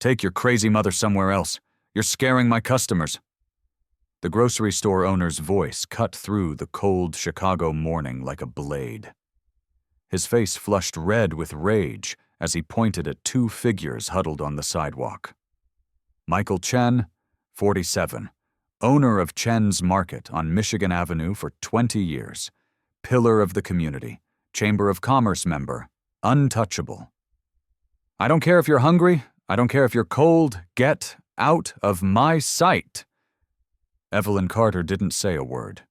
Take your crazy mother somewhere else. You're scaring my customers. The grocery store owner's voice cut through the cold Chicago morning like a blade. His face flushed red with rage as he pointed at two figures huddled on the sidewalk. Michael Chen, 47, owner of Chen's Market on Michigan Avenue for 20 years, pillar of the community, Chamber of Commerce member, untouchable. I don't care if you're hungry, I don't care if you're cold, get out of my sight. Evelyn Carter didn't say a word.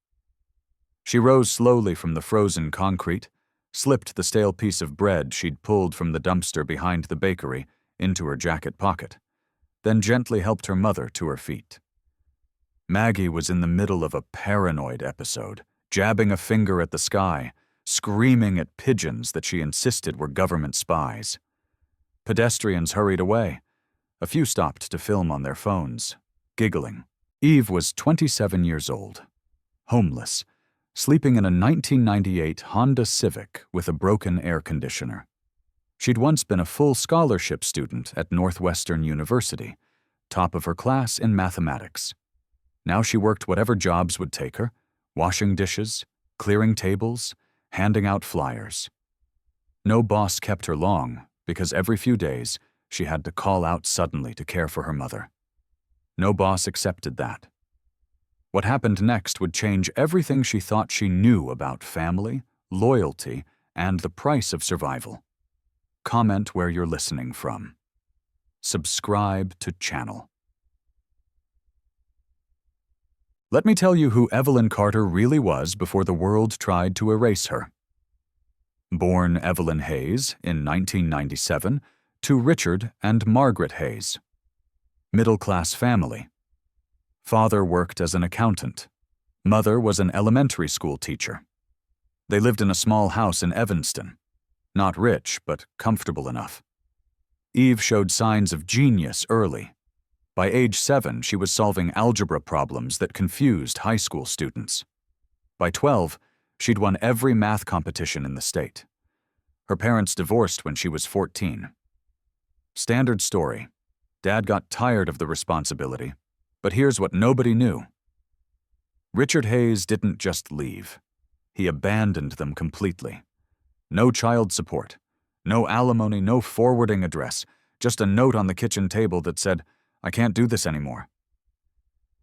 She rose slowly from the frozen concrete, slipped the stale piece of bread she'd pulled from the dumpster behind the bakery into her jacket pocket, then gently helped her mother to her feet. Maggie was in the middle of a paranoid episode, jabbing a finger at the sky, screaming at pigeons that she insisted were government spies. Pedestrians hurried away. A few stopped to film on their phones, giggling. Eve was 27 years old, homeless, sleeping in a 1998 Honda Civic with a broken air conditioner. She'd once been a full scholarship student at Northwestern University, top of her class in mathematics. Now she worked whatever jobs would take her, washing dishes, clearing tables, handing out flyers. No boss kept her long because every few days she had to call out suddenly to care for her mother. No boss accepted that. What happened next would change everything she thought she knew about family, loyalty, and the price of survival. Comment where you're listening from. Subscribe to channel. Let me tell you who Evelyn Carter really was before the world tried to erase her. Born Evelyn Hayes in 1997 to Richard and Margaret Hayes. Middle-class family. Father worked as an accountant. Mother was an elementary school teacher. They lived in a small house in Evanston. Not rich, but comfortable enough. Eve showed signs of genius early. By age 7, she was solving algebra problems that confused high school students. By 12, she'd won every math competition in the state. Her parents divorced when she was 14. Standard story. Dad got tired of the responsibility, but here's what nobody knew. Richard Hayes didn't just leave. He abandoned them completely. No child support, no alimony, no forwarding address, just a note on the kitchen table that said, "I can't do this anymore."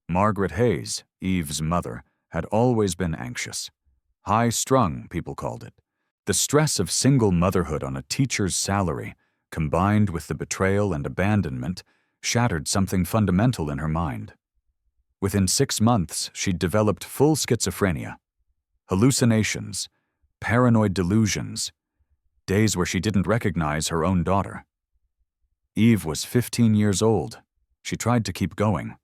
Margaret Hayes, Eve's mother, had always been anxious. High-strung, people called it. The stress of single motherhood on a teacher's salary, combined with the betrayal and abandonment, shattered something fundamental in her mind. Within 6 months, she'd developed full schizophrenia, hallucinations, paranoid delusions, days where she didn't recognize her own daughter. Eve was 15 years old. She tried to keep going,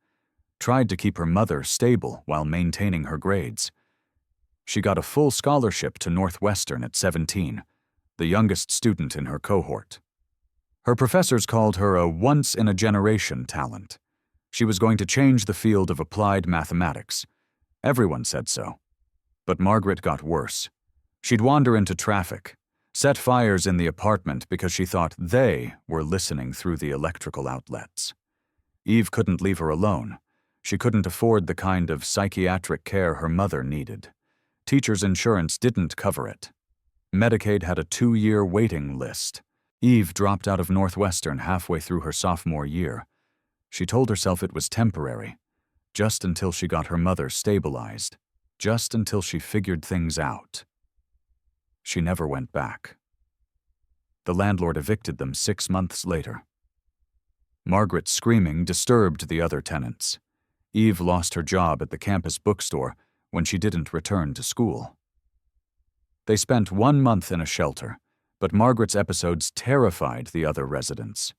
tried to keep her mother stable while maintaining her grades. She got a full scholarship to Northwestern at 17, the youngest student in her cohort. Her professors called her a once-in-a-generation talent. She was going to change the field of applied mathematics. Everyone said so. But Margaret got worse. She'd wander into traffic, set fires in the apartment because she thought they were listening through the electrical outlets. Eve couldn't leave her alone. She couldn't afford the kind of psychiatric care her mother needed. Teacher's insurance didn't cover it. Medicaid had a 2-year waiting list. Eve dropped out of Northwestern halfway through her sophomore year. She told herself it was temporary, just until she got her mother stabilized, just until she figured things out. She never went back. The landlord evicted them 6 months later. Margaret's screaming disturbed the other tenants. Eve lost her job at the campus bookstore when she didn't return to school. They spent 1 month in a shelter, but Margaret's episodes terrified the other residents.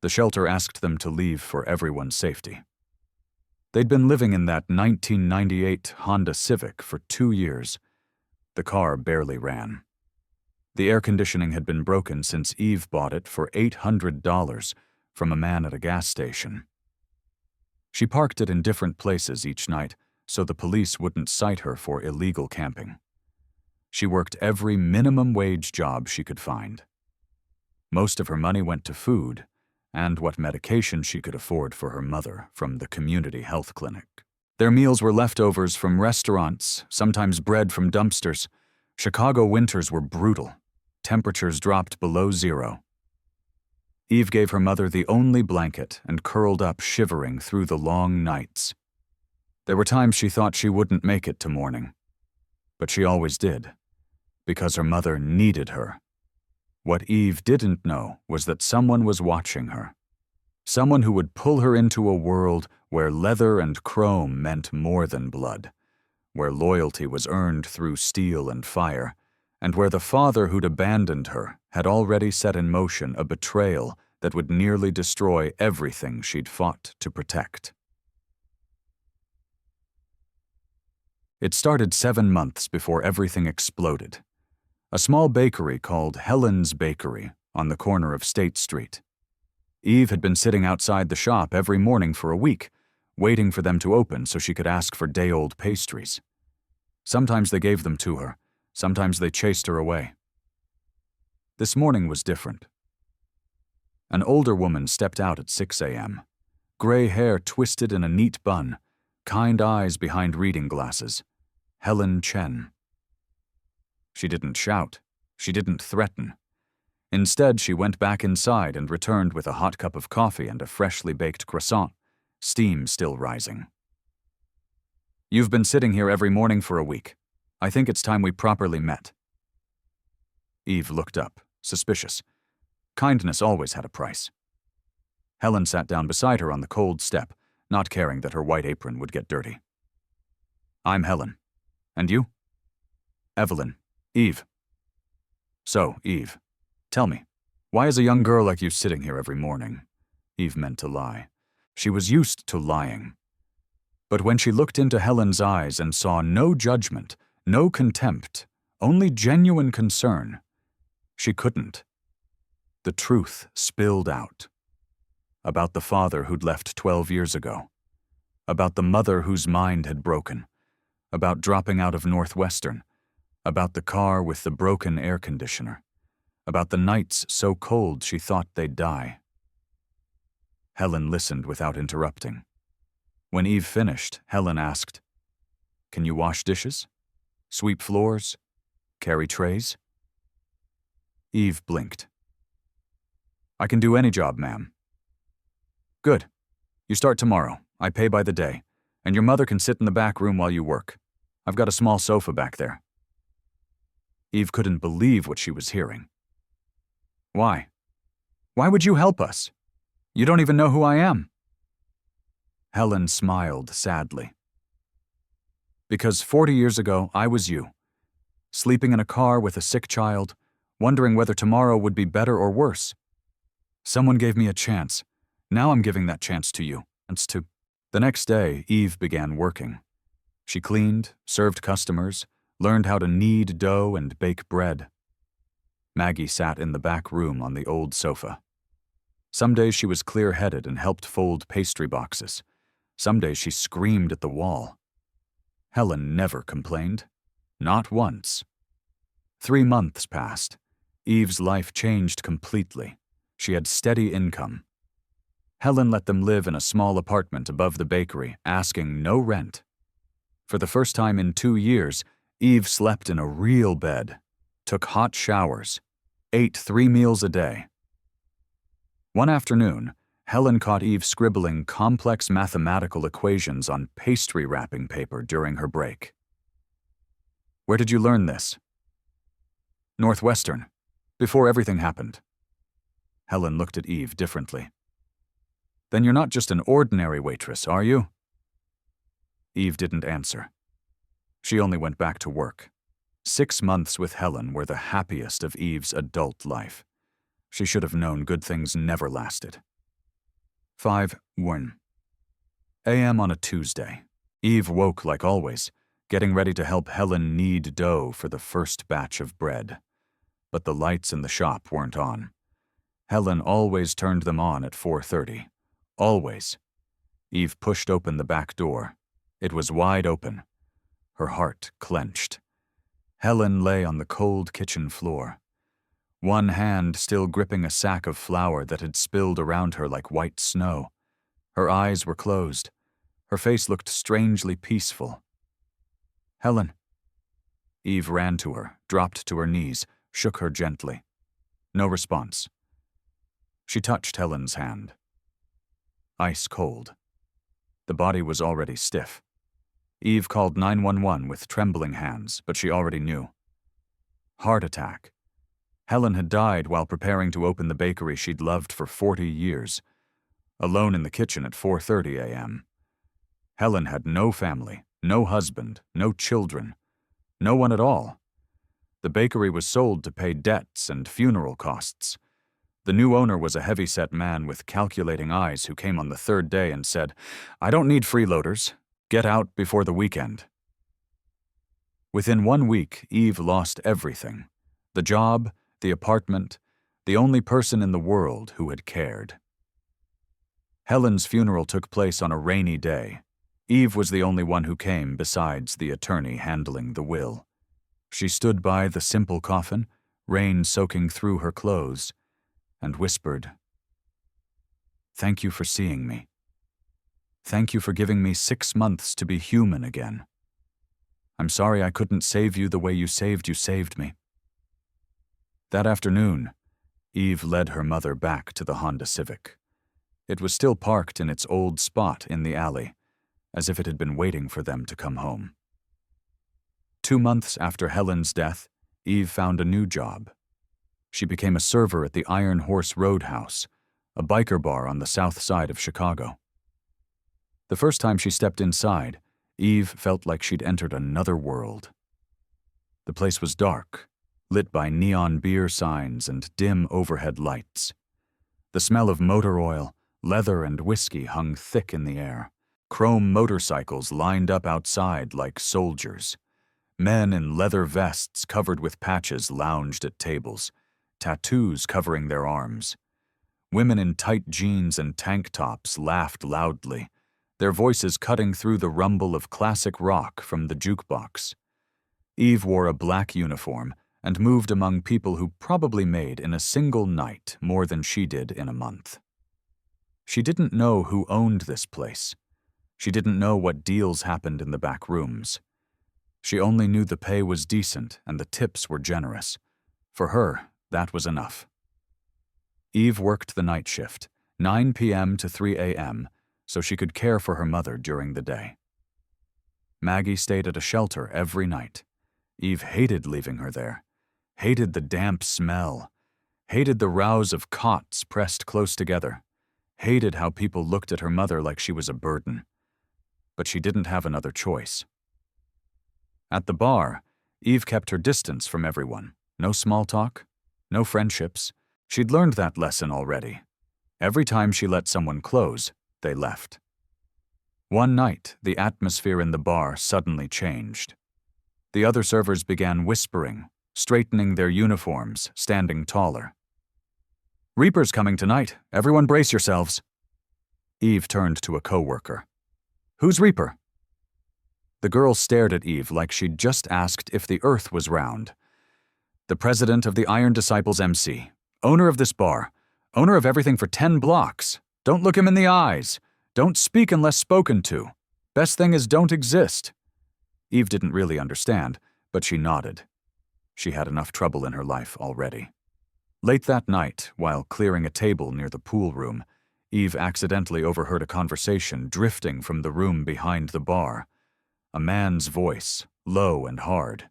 The shelter asked them to leave for everyone's safety. They'd been living in that 1998 Honda Civic for 2 years. The car barely ran. The air conditioning had been broken since Eve bought it for $800 from a man at a gas station. She parked it in different places each night so the police wouldn't cite her for illegal camping. She worked every minimum wage job she could find. Most of her money went to food, and what medication she could afford for her mother from the community health clinic. Their meals were leftovers from restaurants, sometimes bread from dumpsters. Chicago winters were brutal. Temperatures dropped below zero. Eve gave her mother the only blanket and curled up shivering through the long nights. There were times she thought she wouldn't make it to morning, but she always did, because her mother needed her. What Eve didn't know was that someone was watching her. Someone who would pull her into a world where leather and chrome meant more than blood, where loyalty was earned through steel and fire, and where the father who'd abandoned her had already set in motion a betrayal that would nearly destroy everything she'd fought to protect. It started 7 months before everything exploded. A small bakery called Helen's Bakery on the corner of State Street. Eve had been sitting outside the shop every morning for a week, waiting for them to open so she could ask for day-old pastries. Sometimes they gave them to her, sometimes they chased her away. This morning was different. An older woman stepped out at 6 a.m., gray hair twisted in a neat bun, kind eyes behind reading glasses. Helen Chen. She didn't shout. She didn't threaten. Instead, she went back inside and returned with a hot cup of coffee and a freshly baked croissant, steam still rising. "You've been sitting here every morning for a week. I think it's time we properly met." Eve looked up, suspicious. Kindness always had a price. Helen sat down beside her on the cold step, not caring that her white apron would get dirty. "I'm Helen. And you?" "Evelyn. Eve." "So, Eve, tell me, why is a young girl like you sitting here every morning?" Eve meant to lie. She was used to lying. But when she looked into Helen's eyes and saw no judgment, no contempt, only genuine concern, she couldn't. The truth spilled out. About the father who'd left 12 years ago. About the mother whose mind had broken. About dropping out of Northwestern. About the car with the broken air conditioner. About the nights so cold she thought they'd die. Helen listened without interrupting. When Eve finished, Helen asked, "Can you wash dishes? Sweep floors? Carry trays?" Eve blinked. "I can do any job, ma'am." "Good. You start tomorrow. I pay by the day, and your mother can sit in the back room while you work. I've got a small sofa back there." Eve couldn't believe what she was hearing. "Why? Why would you help us? You don't even know who I am." Helen smiled sadly. "Because 40 years ago, I was you, sleeping in a car with a sick child, wondering whether tomorrow would be better or worse. Someone gave me a chance. Now I'm giving that chance to you. The next day, Eve began working. She cleaned, served customers, learned how to knead dough and bake bread. Maggie sat in the back room on the old sofa. Some days she was clear-headed and helped fold pastry boxes. Some days she screamed at the wall. Helen never complained. Not once. 3 months passed. Eve's life changed completely. She had steady income. Helen let them live in a small apartment above the bakery, asking no rent. For the first time in 2 years, Eve slept in a real bed, took hot showers, ate 3 meals a day. One afternoon, Helen caught Eve scribbling complex mathematical equations on pastry wrapping paper during her break. "Where did you learn this?" "Northwestern, before everything happened." Helen looked at Eve differently. "Then you're not just an ordinary waitress, are you?" Eve didn't answer. She only went back to work. 6 months with Helen were the happiest of Eve's adult life. She should have known good things never lasted. 5:01 a.m. on a Tuesday. Eve woke like always, getting ready to help Helen knead dough for the first batch of bread. But the lights in the shop weren't on. Helen always turned them on at 4:30. Always. Eve pushed open the back door. It was wide open. Her heart clenched. Helen lay on the cold kitchen floor. one hand still gripping a sack of flour that had spilled around her like white snow. Her eyes were closed. Her face looked strangely peaceful. "Helen." Eve ran to her, dropped to her knees, shook her gently. No response. She touched Helen's hand. Ice cold. The body was already stiff. Eve called 911 with trembling hands, but she already knew. Heart attack. Helen had died while preparing to open the bakery she'd loved for 40 years, alone in the kitchen at 4:30 a.m. Helen had no family, no husband, no children, no one at all. The bakery was sold to pay debts and funeral costs. The new owner was a heavy-set man with calculating eyes who came on the third day and said, "I don't need freeloaders. Get out before the weekend." Within 1 week, Eve lost everything. The job, the apartment, the only person in the world who had cared. Helen's funeral took place on a rainy day. Eve was the only one who came besides the attorney handling the will. She stood by the simple coffin, rain soaking through her clothes, and whispered, "Thank you for seeing me. Thank you for giving me 6 months to be human again. I'm sorry I couldn't save you the way you saved me." That afternoon, Eve led her mother back to the Honda Civic. It was still parked in its old spot in the alley, as if it had been waiting for them to come home. 2 months after Helen's death, Eve found a new job. She became a server at the Iron Horse Roadhouse, a biker bar on the south side of Chicago. The first time she stepped inside, Eve felt like she'd entered another world. The place was dark, lit by neon beer signs and dim overhead lights. The smell of motor oil, leather, and whiskey hung thick in the air. Chrome motorcycles lined up outside like soldiers. Men in leather vests covered with patches lounged at tables, tattoos covering their arms. Women in tight jeans and tank tops laughed loudly, their voices cutting through the rumble of classic rock from the jukebox. Eve wore a black uniform and moved among people who probably made in a single night more than she did in a month. She didn't know who owned this place. She didn't know what deals happened in the back rooms. She only knew the pay was decent and the tips were generous. For her, that was enough. Eve worked the night shift, 9 p.m. to 3 a.m., so she could care for her mother during the day. Maggie stayed at a shelter every night. Eve hated leaving her there, hated the damp smell, hated the rows of cots pressed close together, hated how people looked at her mother like she was a burden. But she didn't have another choice. At the bar, Eve kept her distance from everyone. No small talk, no friendships. She'd learned that lesson already. Every time she let someone close, they left. One night, the atmosphere in the bar suddenly changed. The other servers began whispering, straightening their uniforms, standing taller. "Reaper's coming tonight. Everyone brace yourselves." Eve turned to a coworker. "Who's Reaper?" The girl stared at Eve like she'd just asked if the earth was round. "The president of the Iron Disciples MC, owner of this bar, owner of everything for 10 blocks. Don't look him in the eyes. Don't speak unless spoken to. Best thing is don't exist." Eve didn't really understand, but she nodded. She had enough trouble in her life already. Late that night, while clearing a table near the pool room, Eve accidentally overheard a conversation drifting from the room behind the bar. A man's voice, low and hard.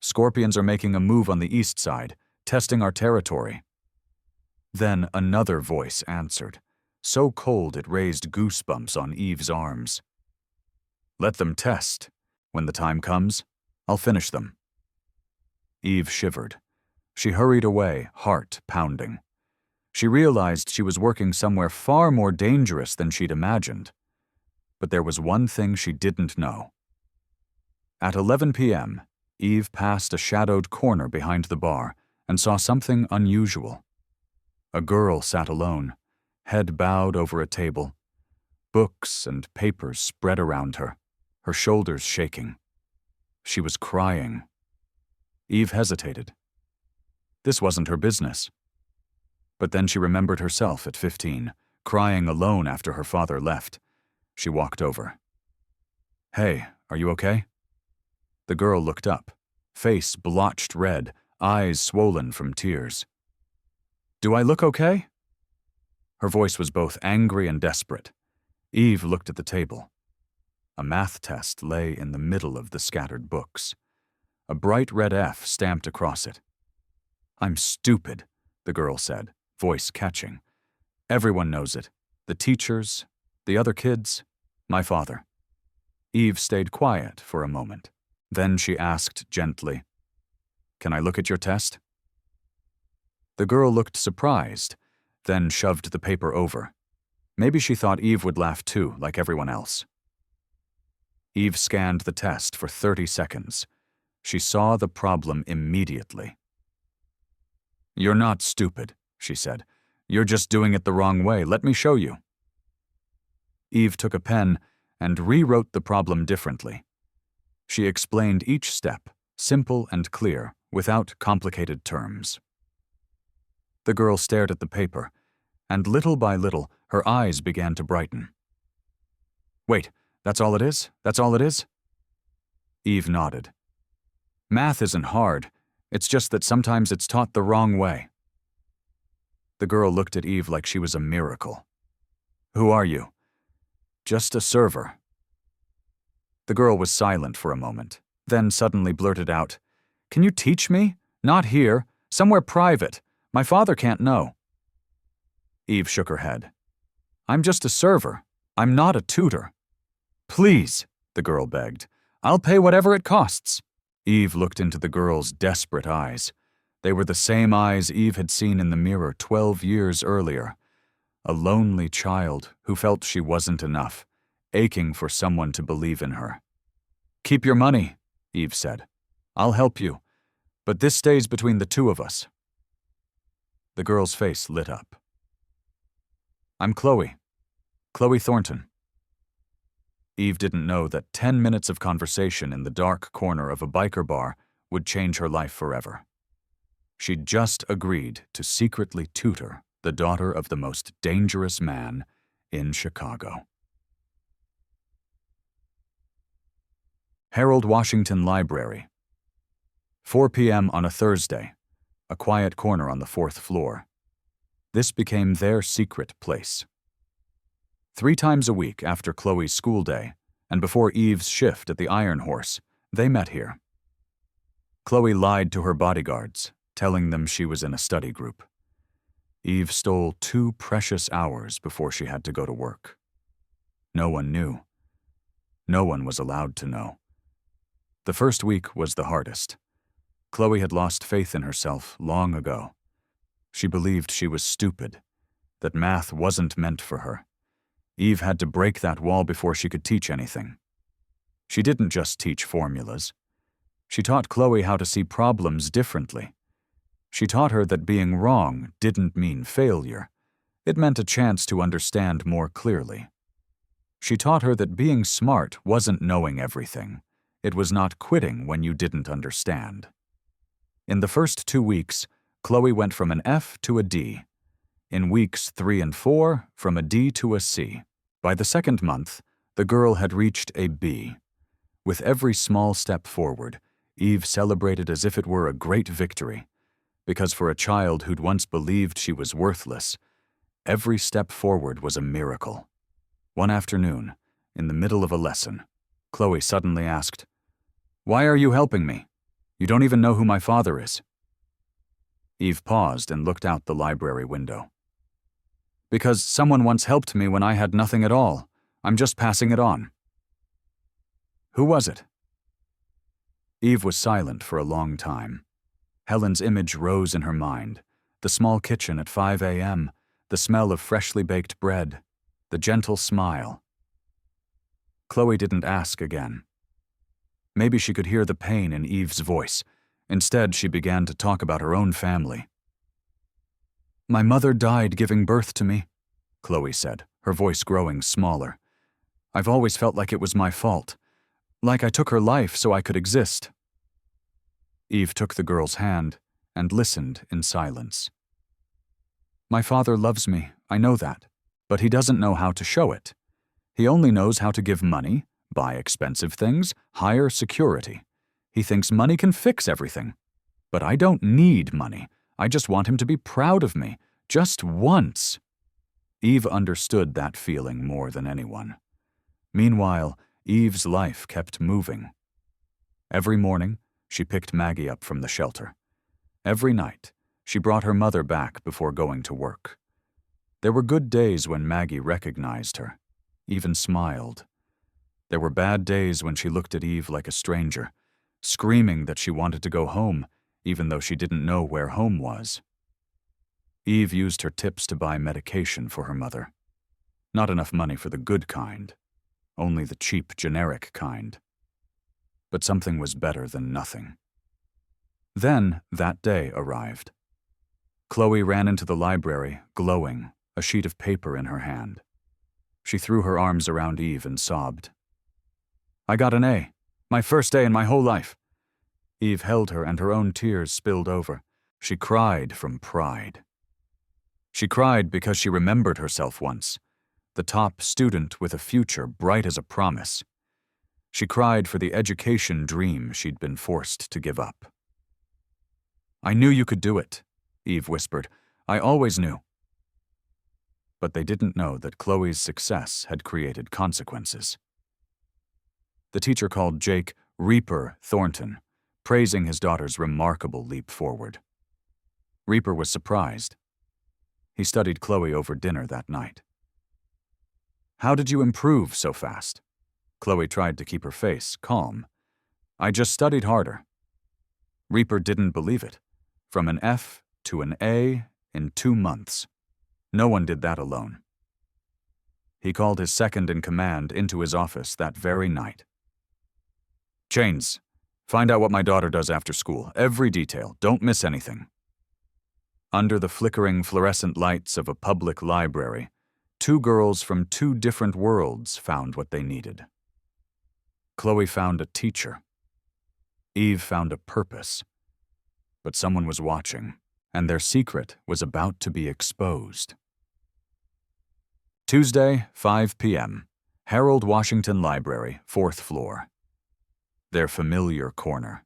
"Scorpions are making a move on the east side, testing our territory." Then another voice answered, so cold it raised goosebumps on Eve's arms. "Let them test. When the time comes, I'll finish them." Eve shivered. She hurried away, heart pounding. She realized she was working somewhere far more dangerous than she'd imagined. But there was one thing she didn't know. At 11 p.m., Eve passed a shadowed corner behind the bar and saw something unusual. A girl sat alone, head bowed over a table, books and papers spread around her, her shoulders shaking. She was crying. Eve hesitated. This wasn't her business. But then she remembered herself at 15, crying alone after her father left. She walked over. "Hey, are you okay?" The girl looked up, face blotched red, eyes swollen from tears. "Do I look okay?" Her voice was both angry and desperate. Eve looked at the table. A math test lay in the middle of the scattered books. A bright red F stamped across it. "I'm stupid," the girl said, voice catching. "Everyone knows it. The teachers, the other kids, my father." Eve stayed quiet for a moment. Then she asked gently, "Can I look at your test?" The girl looked surprised, then shoved the paper over. Maybe she thought Eve would laugh too, like everyone else. Eve scanned the test for 30 seconds. She saw the problem immediately. "You're not stupid," she said. "You're just doing it the wrong way. Let me show you." Eve took a pen and rewrote the problem differently. She explained each step, simple and clear, without complicated terms. The girl stared at the paper, and little by little, her eyes began to brighten. "Wait, that's all it is? That's all it is?" Eve nodded. "Math isn't hard. It's just that sometimes it's taught the wrong way." The girl looked at Eve like she was a miracle. "Who are you?" "Just a server." The girl was silent for a moment, then suddenly blurted out, "Can you teach me? Not here. Somewhere private. My father can't know." Eve shook her head. "I'm just a server. I'm not a tutor." "Please," the girl begged. "I'll pay whatever it costs." Eve looked into the girl's desperate eyes. They were the same eyes Eve had seen in the mirror 12 years earlier. A lonely child who felt she wasn't enough, aching for someone to believe in her. "Keep your money," Eve said. "I'll help you, but this stays between the two of us." The girl's face lit up. "I'm Chloe Thornton." Eve didn't know that 10 minutes of conversation in the dark corner of a biker bar would change her life forever. She'd just agreed to secretly tutor the daughter of the most dangerous man in Chicago. Harold Washington Library. 4 p.m. on a Thursday, a quiet corner on the 4th floor. This became their secret place. 3 times a week after Chloe's school day, and before Eve's shift at the Iron Horse, they met here. Chloe lied to her bodyguards, telling them she was in a study group. Eve stole 2 precious hours before she had to go to work. No one knew. No one was allowed to know. The first week was the hardest. Chloe had lost faith in herself long ago. She believed she was stupid, that math wasn't meant for her. Eve had to break that wall before she could teach anything. She didn't just teach formulas. She taught Chloe how to see problems differently. She taught her that being wrong didn't mean failure. It meant a chance to understand more clearly. She taught her that being smart wasn't knowing everything. It was not quitting when you didn't understand. In the first 2 weeks, Chloe went from an F to a D. In weeks 3 and 4, from a D to a C. By the second month, the girl had reached a B. With every small step forward, Eve celebrated as if it were a great victory. Because for a child who'd once believed she was worthless, every step forward was a miracle. One afternoon, in the middle of a lesson, Chloe suddenly asked, "Why are you helping me? You don't even know who my father is." Eve paused and looked out the library window. "Because someone once helped me when I had nothing at all. I'm just passing it on." "Who was it?" Eve was silent for a long time. Helen's image rose in her mind. The small kitchen at 5 a.m., the smell of freshly baked bread, the gentle smile. Chloe didn't ask again. Maybe she could hear the pain in Eve's voice. Instead, she began to talk about her own family. "My mother died giving birth to me," Chloe said, her voice growing smaller. "I've always felt like it was my fault, like I took her life so I could exist." Eve took the girl's hand and listened in silence. "My father loves me, I know that, but he doesn't know how to show it. He only knows how to give money, buy expensive things, hire security. He thinks money can fix everything. But I don't need money. I just want him to be proud of me, just once." Eve understood that feeling more than anyone. Meanwhile, Eve's life kept moving. Every morning, she picked Maggie up from the shelter. Every night, she brought her mother back before going to work. There were good days when Maggie recognized her, even smiled. There were bad days when she looked at Eve like a stranger, screaming that she wanted to go home, even though she didn't know where home was. Eve used her tips to buy medication for her mother. Not enough money for the good kind, only the cheap, generic kind. But something was better than nothing. Then, that day arrived. Chloe ran into the library, glowing, a sheet of paper in her hand. She threw her arms around Eve and sobbed. "I got an A, my first A in my whole life." Eve held her and her own tears spilled over. She cried from pride. She cried because she remembered herself once, the top student with a future bright as a promise. She cried for the education dream she'd been forced to give up. "I knew you could do it," Eve whispered. "I always knew." But they didn't know that Chloe's success had created consequences. The teacher called Jake Reaper Thornton, praising his daughter's remarkable leap forward. Reaper was surprised. He studied Chloe over dinner that night. "How did you improve so fast?" Chloe tried to keep her face calm. "I just studied harder." Reaper didn't believe it. From an F to an A in 2 months. No one did that alone. He called his second-in-command into his office that very night. "Chains, find out what my daughter does after school. Every detail. Don't miss anything." Under the flickering fluorescent lights of a public library, 2 girls from 2 different worlds found what they needed. Chloe found a teacher. Eve found a purpose. But someone was watching, and their secret was about to be exposed. Tuesday, 5 p.m., Harold Washington Library, 4th floor. Their familiar corner.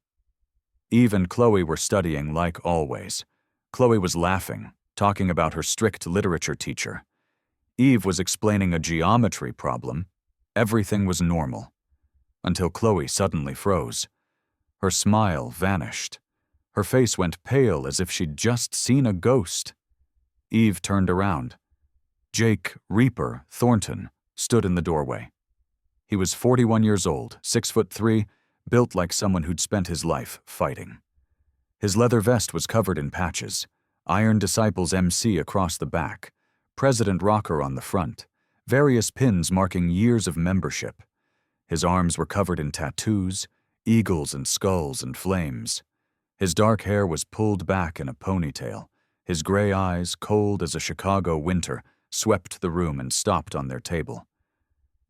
Eve and Chloe were studying like always. Chloe was laughing, talking about her strict literature teacher. Eve was explaining a geometry problem. Everything was normal. Until Chloe suddenly froze. Her smile vanished. Her face went pale as if she'd just seen a ghost. Eve turned around. Jake Reaper Thornton stood in the doorway. He was 41 years old, 6'3", built like someone who'd spent his life fighting. His leather vest was covered in patches, Iron Disciples MC across the back, President Rocker on the front, various pins marking years of membership. His arms were covered in tattoos, eagles and skulls and flames. His dark hair was pulled back in a ponytail. His gray eyes, cold as a Chicago winter, swept the room and stopped on their table.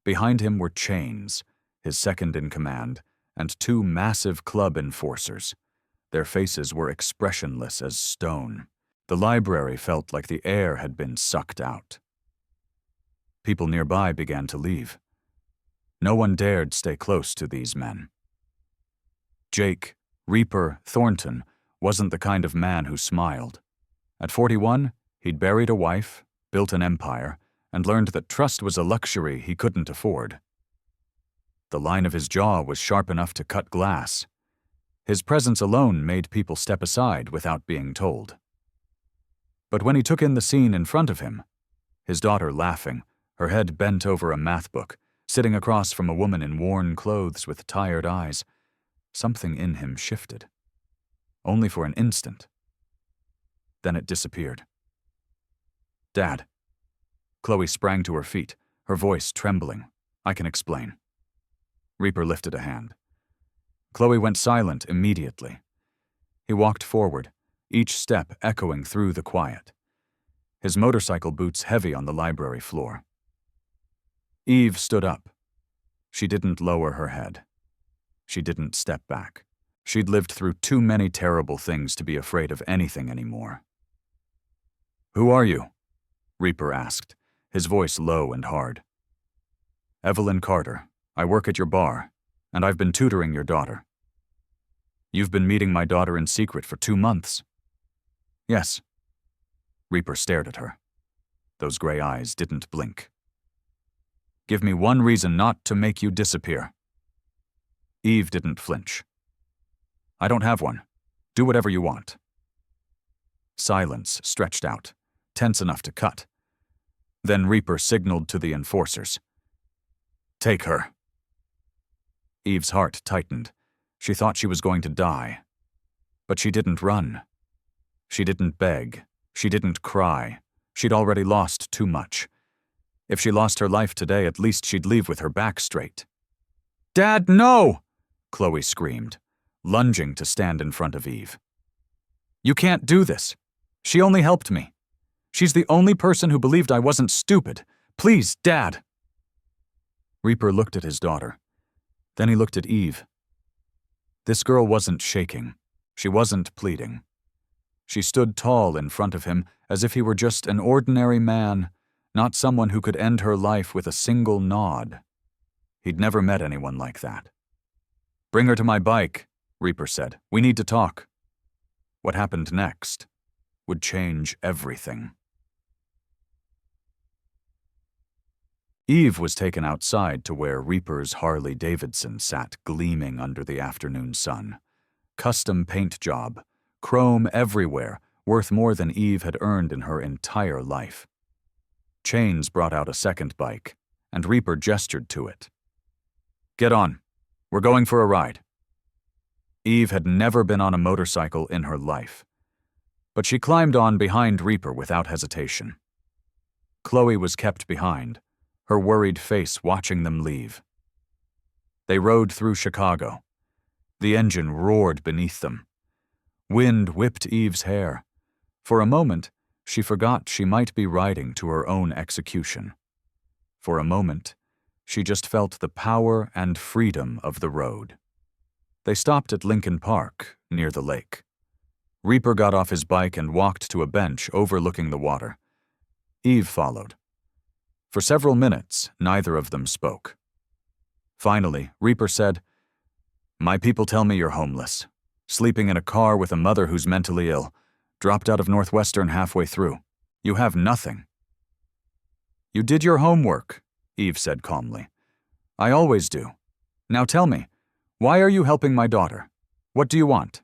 Behind him were Chains, his second-in-command, and 2 massive club enforcers. Their faces were expressionless as stone. The library felt like the air had been sucked out. People nearby began to leave. No one dared stay close to these men. Jake Reaper Thornton wasn't the kind of man who smiled. At 41, he'd buried a wife, built an empire, and learned that trust was a luxury he couldn't afford. The line of his jaw was sharp enough to cut glass. His presence alone made people step aside without being told. But when he took in the scene in front of him, his daughter laughing, her head bent over a math book, sitting across from a woman in worn clothes with tired eyes, something in him shifted. Only for an instant. Then it disappeared. "Dad." Chloe sprang to her feet, her voice trembling. "I can explain." Reaper lifted a hand. Chloe went silent immediately. He walked forward, each step echoing through the quiet. His motorcycle boots heavy on the library floor. Eve stood up. She didn't lower her head. She didn't step back. She'd lived through too many terrible things to be afraid of anything anymore. "Who are you?" Reaper asked, his voice low and hard. "Evelyn Carter. I work at your bar, and I've been tutoring your daughter." "You've been meeting my daughter in secret for 2 months." "Yes." Reaper stared at her. Those gray eyes didn't blink. "Give me one reason not to make you disappear." Eve didn't flinch. "I don't have one. Do whatever you want." Silence stretched out, tense enough to cut. Then Reaper signaled to the enforcers. "Take her." Eve's heart tightened. She thought she was going to die. But she didn't run. She didn't beg. She didn't cry. She'd already lost too much. If she lost her life today, at least she'd leave with her back straight. "Dad, no!" Chloe screamed, lunging to stand in front of Eve. "You can't do this. She only helped me. She's the only person who believed I wasn't stupid. Please, Dad." Reaper looked at his daughter. Then he looked at Eve. This girl wasn't shaking. She wasn't pleading. She stood tall in front of him as if he were just an ordinary man, not someone who could end her life with a single nod. He'd never met anyone like that. "Bring her to my bike," Reaper said. "We need to talk." What happened next would change everything. Eve was taken outside to where Reaper's Harley-Davidson sat gleaming under the afternoon sun. Custom paint job, chrome everywhere, worth more than Eve had earned in her entire life. Chains brought out a second bike, and Reaper gestured to it. "Get on. We're going for a ride." Eve had never been on a motorcycle in her life, but she climbed on behind Reaper without hesitation. Chloe was kept behind, her worried face watching them leave. They rode through Chicago. The engine roared beneath them. Wind whipped Eve's hair. For a moment, she forgot she might be riding to her own execution. For a moment, she just felt the power and freedom of the road. They stopped at Lincoln Park, near the lake. Reaper got off his bike and walked to a bench overlooking the water. Eve followed. For several minutes, neither of them spoke. Finally, Reaper said, "My people tell me you're homeless, sleeping in a car with a mother who's mentally ill, dropped out of Northwestern halfway through. You have nothing." "You did your homework," Eve said calmly. "I always do. Now tell me, why are you helping my daughter? What do you want?"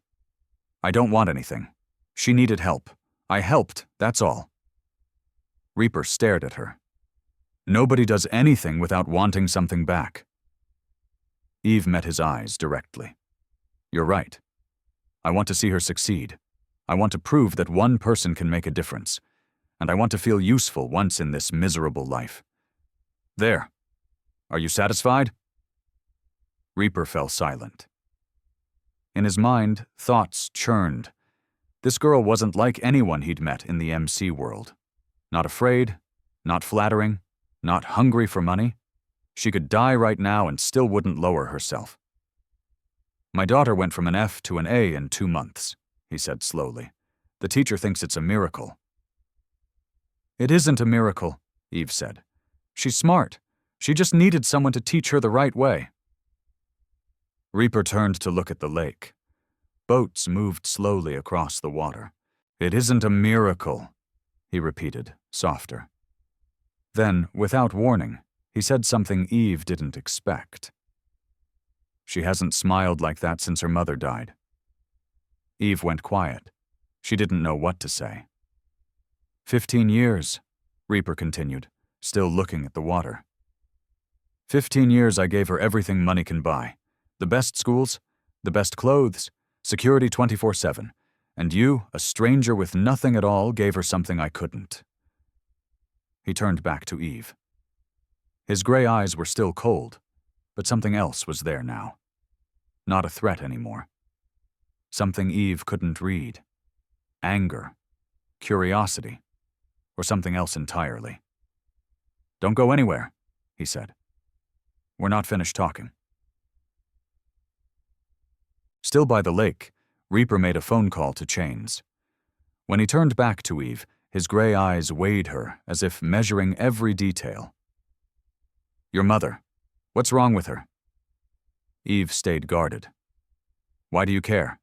"I don't want anything. She needed help. I helped, that's all." Reaper stared at her. "Nobody does anything without wanting something back." Eve met his eyes directly. "You're right. I want to see her succeed. I want to prove that one person can make a difference, and I want to feel useful once in this miserable life. There. Are you satisfied?" Reaper fell silent. In his mind, thoughts churned. This girl wasn't like anyone he'd met in the MC world. Not afraid, not flattering, not hungry for money. She could die right now and still wouldn't lower herself. "My daughter went from an F to an A in 2 months," he said slowly. "The teacher thinks it's a miracle." "It isn't a miracle," Eve said. "She's smart. She just needed someone to teach her the right way." Reaper turned to look at the lake. Boats moved slowly across the water. "It isn't a miracle," he repeated, softer. Then, without warning, he said something Eve didn't expect. "She hasn't smiled like that since her mother died." Eve went quiet. She didn't know what to say. 15 years, Reaper continued, still looking at the water. 15 years I gave her everything money can buy. The best schools, the best clothes, security 24/7. And you, a stranger with nothing at all, gave her something I couldn't." He turned back to Eve. His gray eyes were still cold, but something else was there now. Not a threat anymore. Something Eve couldn't read. Anger, curiosity, or something else entirely. "Don't go anywhere," he said. "We're not finished talking." Still by the lake, Reaper made a phone call to Chains. When he turned back to Eve, his gray eyes weighed her as if measuring every detail. "Your mother. What's wrong with her?" Eve stayed guarded. "Why do you care?"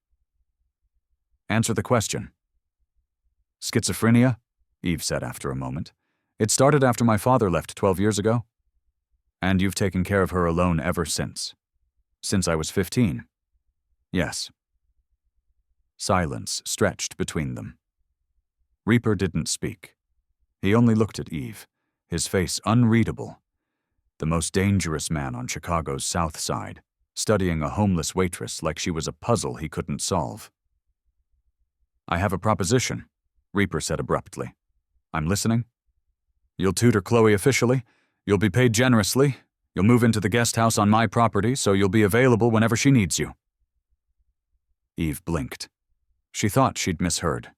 "Answer the question." "Schizophrenia?" Eve said after a moment. "It started after my father left 12 years ago." "And you've taken care of her alone ever since?" "Since I was 15. Yes." Silence stretched between them. Reaper didn't speak. He only looked at Eve, his face unreadable. The most dangerous man on Chicago's South Side, studying a homeless waitress like she was a puzzle he couldn't solve. "I have a proposition," Reaper said abruptly. "I'm listening." "You'll tutor Chloe officially. You'll be paid generously. You'll move into the guest house on my property, so you'll be available whenever she needs you." Eve blinked. She thought she'd misheard.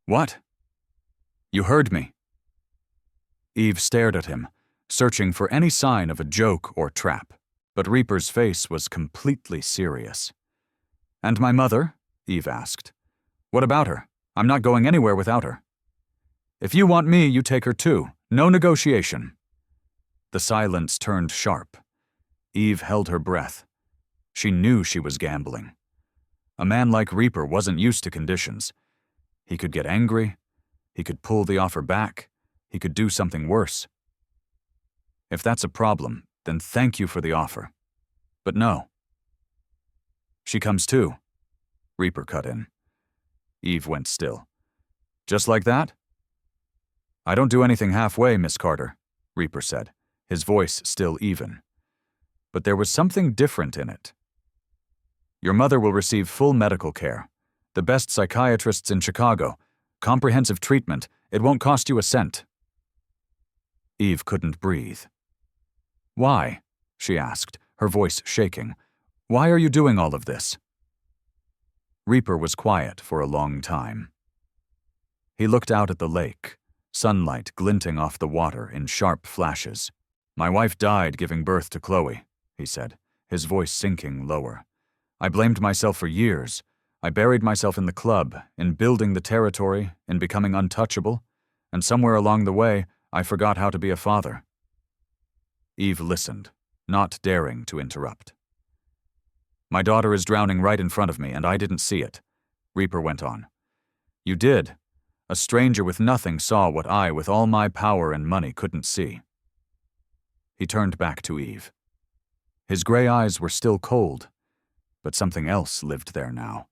"What?" "You heard me." Eve stared at him, searching for any sign of a joke or trap, but Reaper's face was completely serious. "And my mother?" Eve asked. "What about her? I'm not going anywhere without her." "If you want me, you take her too. No negotiation." The silence turned sharp. Eve held her breath. She knew she was gambling. A man like Reaper wasn't used to conditions. He could get angry. He could pull the offer back. He could do something worse. "If that's a problem, then thank you for the offer. But no." "She comes too," Reaper cut in. Eve went still. "Just like that?" "I don't do anything halfway, Miss Carter," Reaper said, his voice still even. But there was something different in it. "Your mother will receive full medical care. The best psychiatrists in Chicago. Comprehensive treatment. It won't cost you a cent." Eve couldn't breathe. "Why?" she asked, her voice shaking. "Why are you doing all of this?" Reaper was quiet for a long time. He looked out at the lake, sunlight glinting off the water in sharp flashes. "My wife died giving birth to Chloe," he said, his voice sinking lower. "I blamed myself for years. I buried myself in the club, in building the territory, in becoming untouchable, and somewhere along the way, I forgot how to be a father." Eve listened, not daring to interrupt. "My daughter is drowning right in front of me, and I didn't see it," Reaper went on. "You did. A stranger with nothing saw what I, with all my power and money, couldn't see." He turned back to Eve. His gray eyes were still cold, but something else lived there now.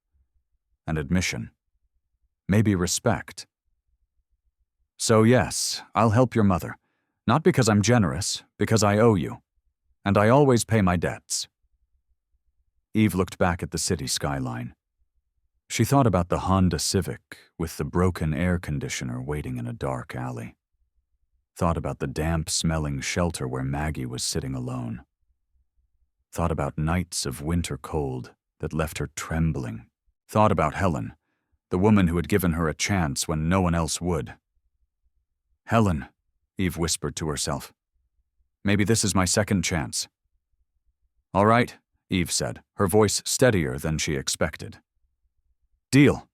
An admission. Maybe respect. "So yes, I'll help your mother. Not because I'm generous, because I owe you. And I always pay my debts." Eve looked back at the city skyline. She thought about the Honda Civic with the broken air conditioner waiting in a dark alley. Thought about the damp-smelling shelter where Maggie was sitting alone. Thought about nights of winter cold that left her trembling. Thought about Helen, the woman who had given her a chance when no one else would. "Helen," Eve whispered to herself. "Maybe this is my second chance." "All right," Eve said, her voice steadier than she expected. "Deal."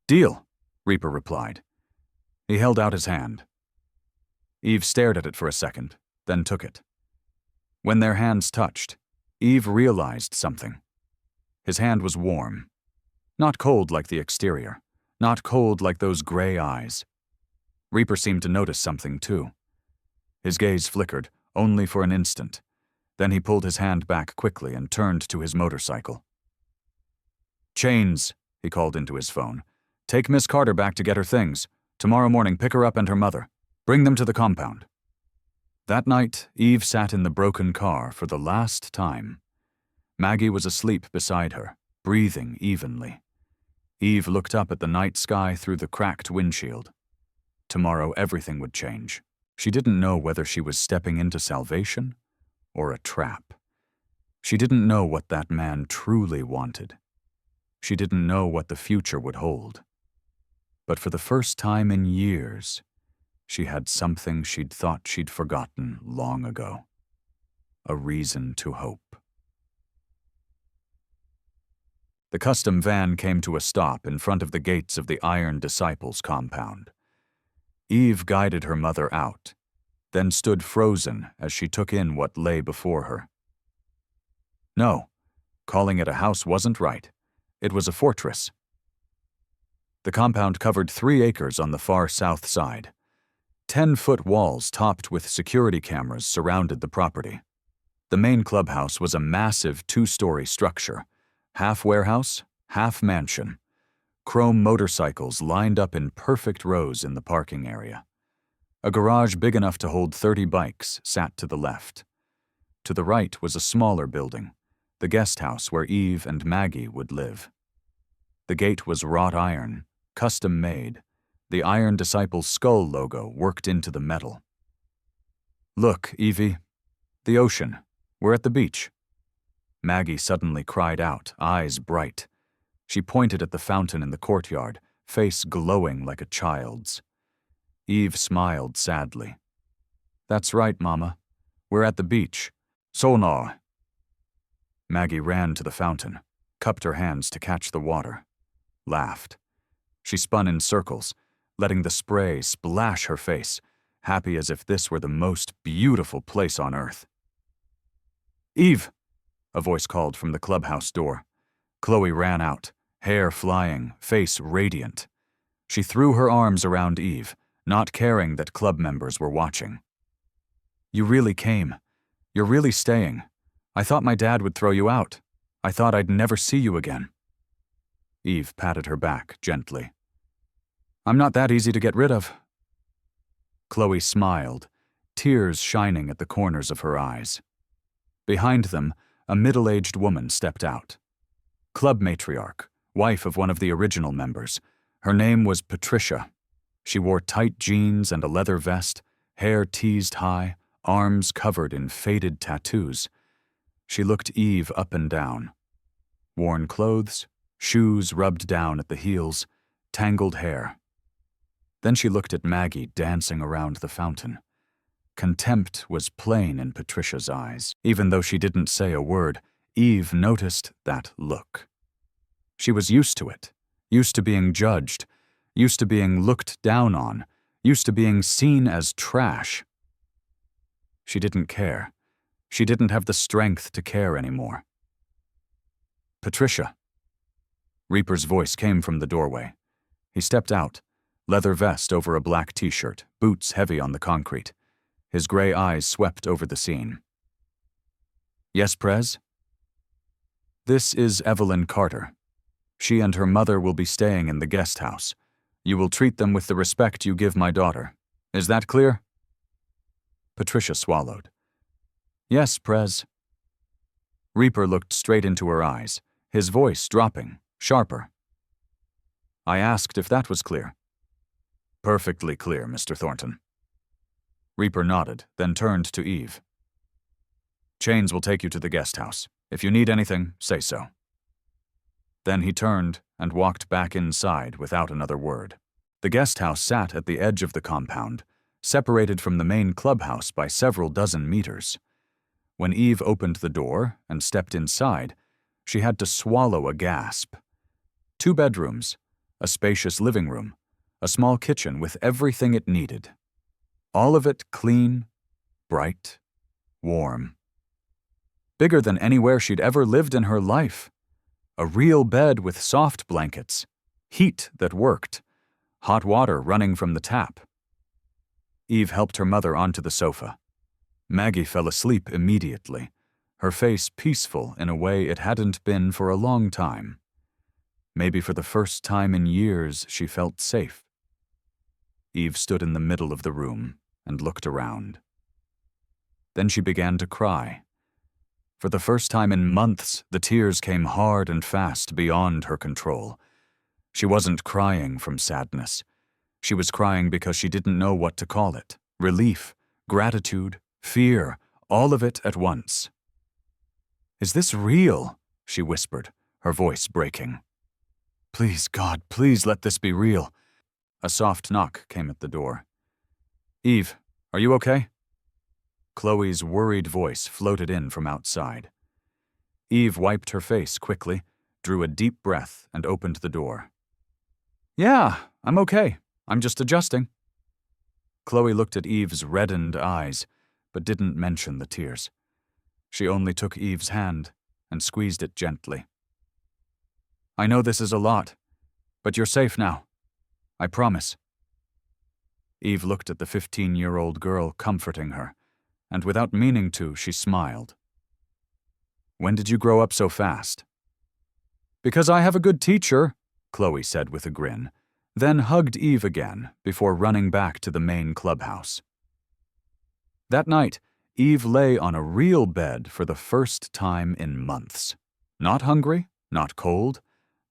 "Deal," Reaper replied. He held out his hand. Eve stared at it for a second, then took it. When their hands touched, Eve realized something. His hand was warm. Not cold like the exterior. Not cold like those gray eyes. Reaper seemed to notice something too. His gaze flickered, only for an instant. Then he pulled his hand back quickly and turned to his motorcycle. "Chains," he called into his phone. "Take Miss Carter back to get her things. Tomorrow morning pick her up and her mother. Bring them to the compound." That night, Eve sat in the broken car for the last time. Maggie was asleep beside her, breathing evenly. Eve looked up at the night sky through the cracked windshield. Tomorrow everything would change. She didn't know whether she was stepping into salvation or a trap. She didn't know what that man truly wanted. She didn't know what the future would hold. But for the first time in years, she had something she'd thought she'd forgotten long ago. A reason to hope. The custom van came to a stop in front of the gates of the Iron Disciples compound. Eve guided her mother out, then stood frozen as she took in what lay before her. No, calling it a house wasn't right. It was a fortress. The compound covered 3 acres on the far south side. 10-foot walls topped with security cameras surrounded the property. The main clubhouse was a massive 2-story structure, half warehouse, half mansion. Chrome motorcycles lined up in perfect rows in the parking area. A garage big enough to hold 30 bikes sat to the left. To the right was a smaller building, the guest house where Eve and Maggie would live. The gate was wrought iron, custom made, the Iron Disciples skull logo worked into the metal. "Look, Evie, the ocean. We're at the beach." Maggie suddenly cried out, eyes bright. She pointed at the fountain in the courtyard, face glowing like a child's. Eve smiled sadly. "That's right, Mama. We're at the beach. Sonar." Maggie ran to the fountain, cupped her hands to catch the water, laughed. She spun in circles, letting the spray splash her face, happy as if this were the most beautiful place on earth. "Eve!" a voice called from the clubhouse door. Chloe ran out, hair flying, face radiant. She threw her arms around Eve, not caring that club members were watching. "You really came. You're really staying. I thought my dad would throw you out. I thought I'd never see you again." Eve patted her back gently. "I'm not that easy to get rid of." Chloe smiled, tears shining at the corners of her eyes. Behind them, a middle-aged woman stepped out. Club matriarch, wife of one of the original members. Her name was Patricia. She wore tight jeans and a leather vest, hair teased high, arms covered in faded tattoos. She looked Eve up and down. Worn clothes, shoes rubbed down at the heels, tangled hair. Then she looked at Maggie dancing around the fountain. Contempt was plain in Patricia's eyes. Even though she didn't say a word, Eve noticed that look. She was used to it, used to being judged, used to being looked down on, used to being seen as trash. She didn't care. She didn't have the strength to care anymore. "Patricia." Reaper's voice came from the doorway. He stepped out, leather vest over a black t-shirt, boots heavy on the concrete. His gray eyes swept over the scene. "Yes, Prez?" "This is Evelyn Carter. She and her mother will be staying in the guest house. You will treat them with the respect you give my daughter. Is that clear?" Patricia swallowed. "Yes, Prez." Reaper looked straight into her eyes, his voice dropping, sharper. "I asked if that was clear." "Perfectly clear, Mr. Thornton." Reaper nodded, then turned to Eve. "Chains will take you to the guest house. If you need anything, say so." Then he turned and walked back inside without another word. The guest house sat at the edge of the compound, separated from the main clubhouse by several dozen meters. When Eve opened the door and stepped inside, she had to swallow a gasp. 2 bedrooms, a spacious living room, a small kitchen with everything it needed. All of it clean, bright, warm. Bigger than anywhere she'd ever lived in her life. A real bed with soft blankets, heat that worked, hot water running from the tap. Eve helped her mother onto the sofa. Maggie fell asleep immediately, her face peaceful in a way it hadn't been for a long time. Maybe for the first time in years she felt safe. Eve stood in the middle of the room and looked around. Then she began to cry. For the first time in months, the tears came hard and fast beyond her control. She wasn't crying from sadness. She was crying because she didn't know what to call it. Relief, gratitude, fear, all of it at once. "Is this real?" she whispered, her voice breaking. "Please, God, please let this be real." A soft knock came at the door. "Eve, are you okay?" Chloe's worried voice floated in from outside. Eve wiped her face quickly, drew a deep breath and opened the door. "Yeah, I'm okay. I'm just adjusting." Chloe looked at Eve's reddened eyes, but didn't mention the tears. She only took Eve's hand and squeezed it gently. "I know this is a lot, but you're safe now. I promise." Eve looked at the 15-year-old girl comforting her, and without meaning to, she smiled. "When did you grow up so fast?" "Because I have a good teacher," Chloe said with a grin, then hugged Eve again before running back to the main clubhouse. That night, Eve lay on a real bed for the first time in months. Not hungry, not cold,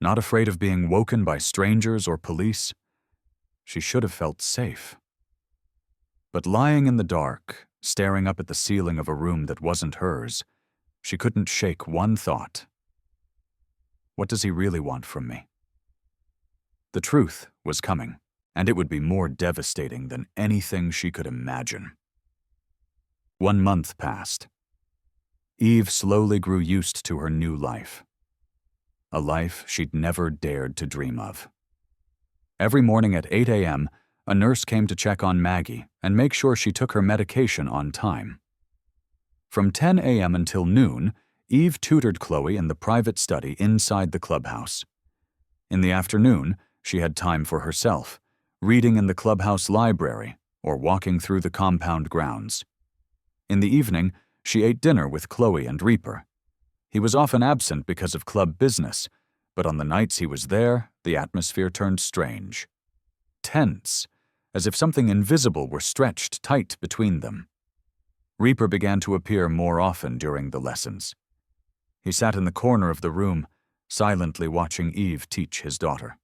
not afraid of being woken by strangers or police. She should have felt safe. But lying in the dark, staring up at the ceiling of a room that wasn't hers, she couldn't shake one thought. What does he really want from me? The truth was coming, and it would be more devastating than anything she could imagine. 1 month passed. Eve slowly grew used to her new life. A life she'd never dared to dream of. Every morning at 8 a.m., a nurse came to check on Maggie and make sure she took her medication on time. From 10 a.m. until noon, Eve tutored Chloe in the private study inside the clubhouse. In the afternoon, she had time for herself, reading in the clubhouse library or walking through the compound grounds. In the evening, she ate dinner with Chloe and Reaper. He was often absent because of club business, but on the nights he was there, the atmosphere turned strange. Tense, as if something invisible were stretched tight between them. Reaper began to appear more often during the lessons. He sat in the corner of the room, silently watching Eve teach his daughter.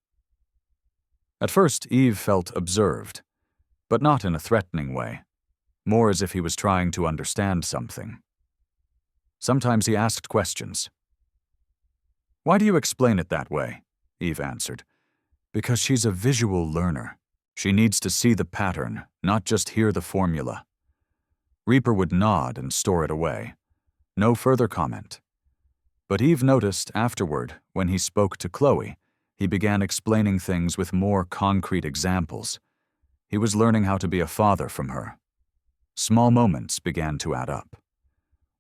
At first, Eve felt observed, but not in a threatening way, more as if he was trying to understand something. Sometimes he asked questions. "Why do you explain it that way?" Eve answered. "Because she's a visual learner. She needs to see the pattern, not just hear the formula." Reaper would nod and store it away. No further comment. But Eve noticed afterward, when he spoke to Chloe, he began explaining things with more concrete examples. He was learning how to be a father from her. Small moments began to add up.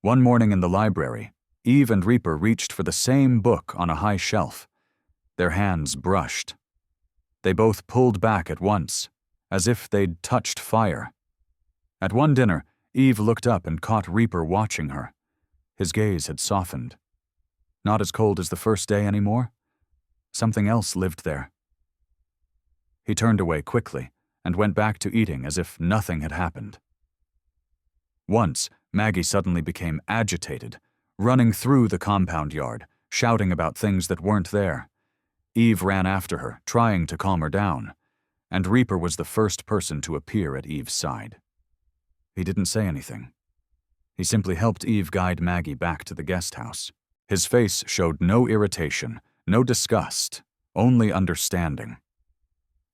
One morning in the library, Eve and Reaper reached for the same book on a high shelf. Their hands brushed. They both pulled back at once, as if they'd touched fire. At one dinner, Eve looked up and caught Reaper watching her. His gaze had softened. Not as cold as the first day anymore. Something else lived there. He turned away quickly and went back to eating as if nothing had happened. Once, Maggie suddenly became agitated, running through the compound yard, shouting about things that weren't there. Eve ran after her, trying to calm her down, and Reaper was the first person to appear at Eve's side. He didn't say anything. He simply helped Eve guide Maggie back to the guest house. His face showed no irritation, no disgust, only understanding.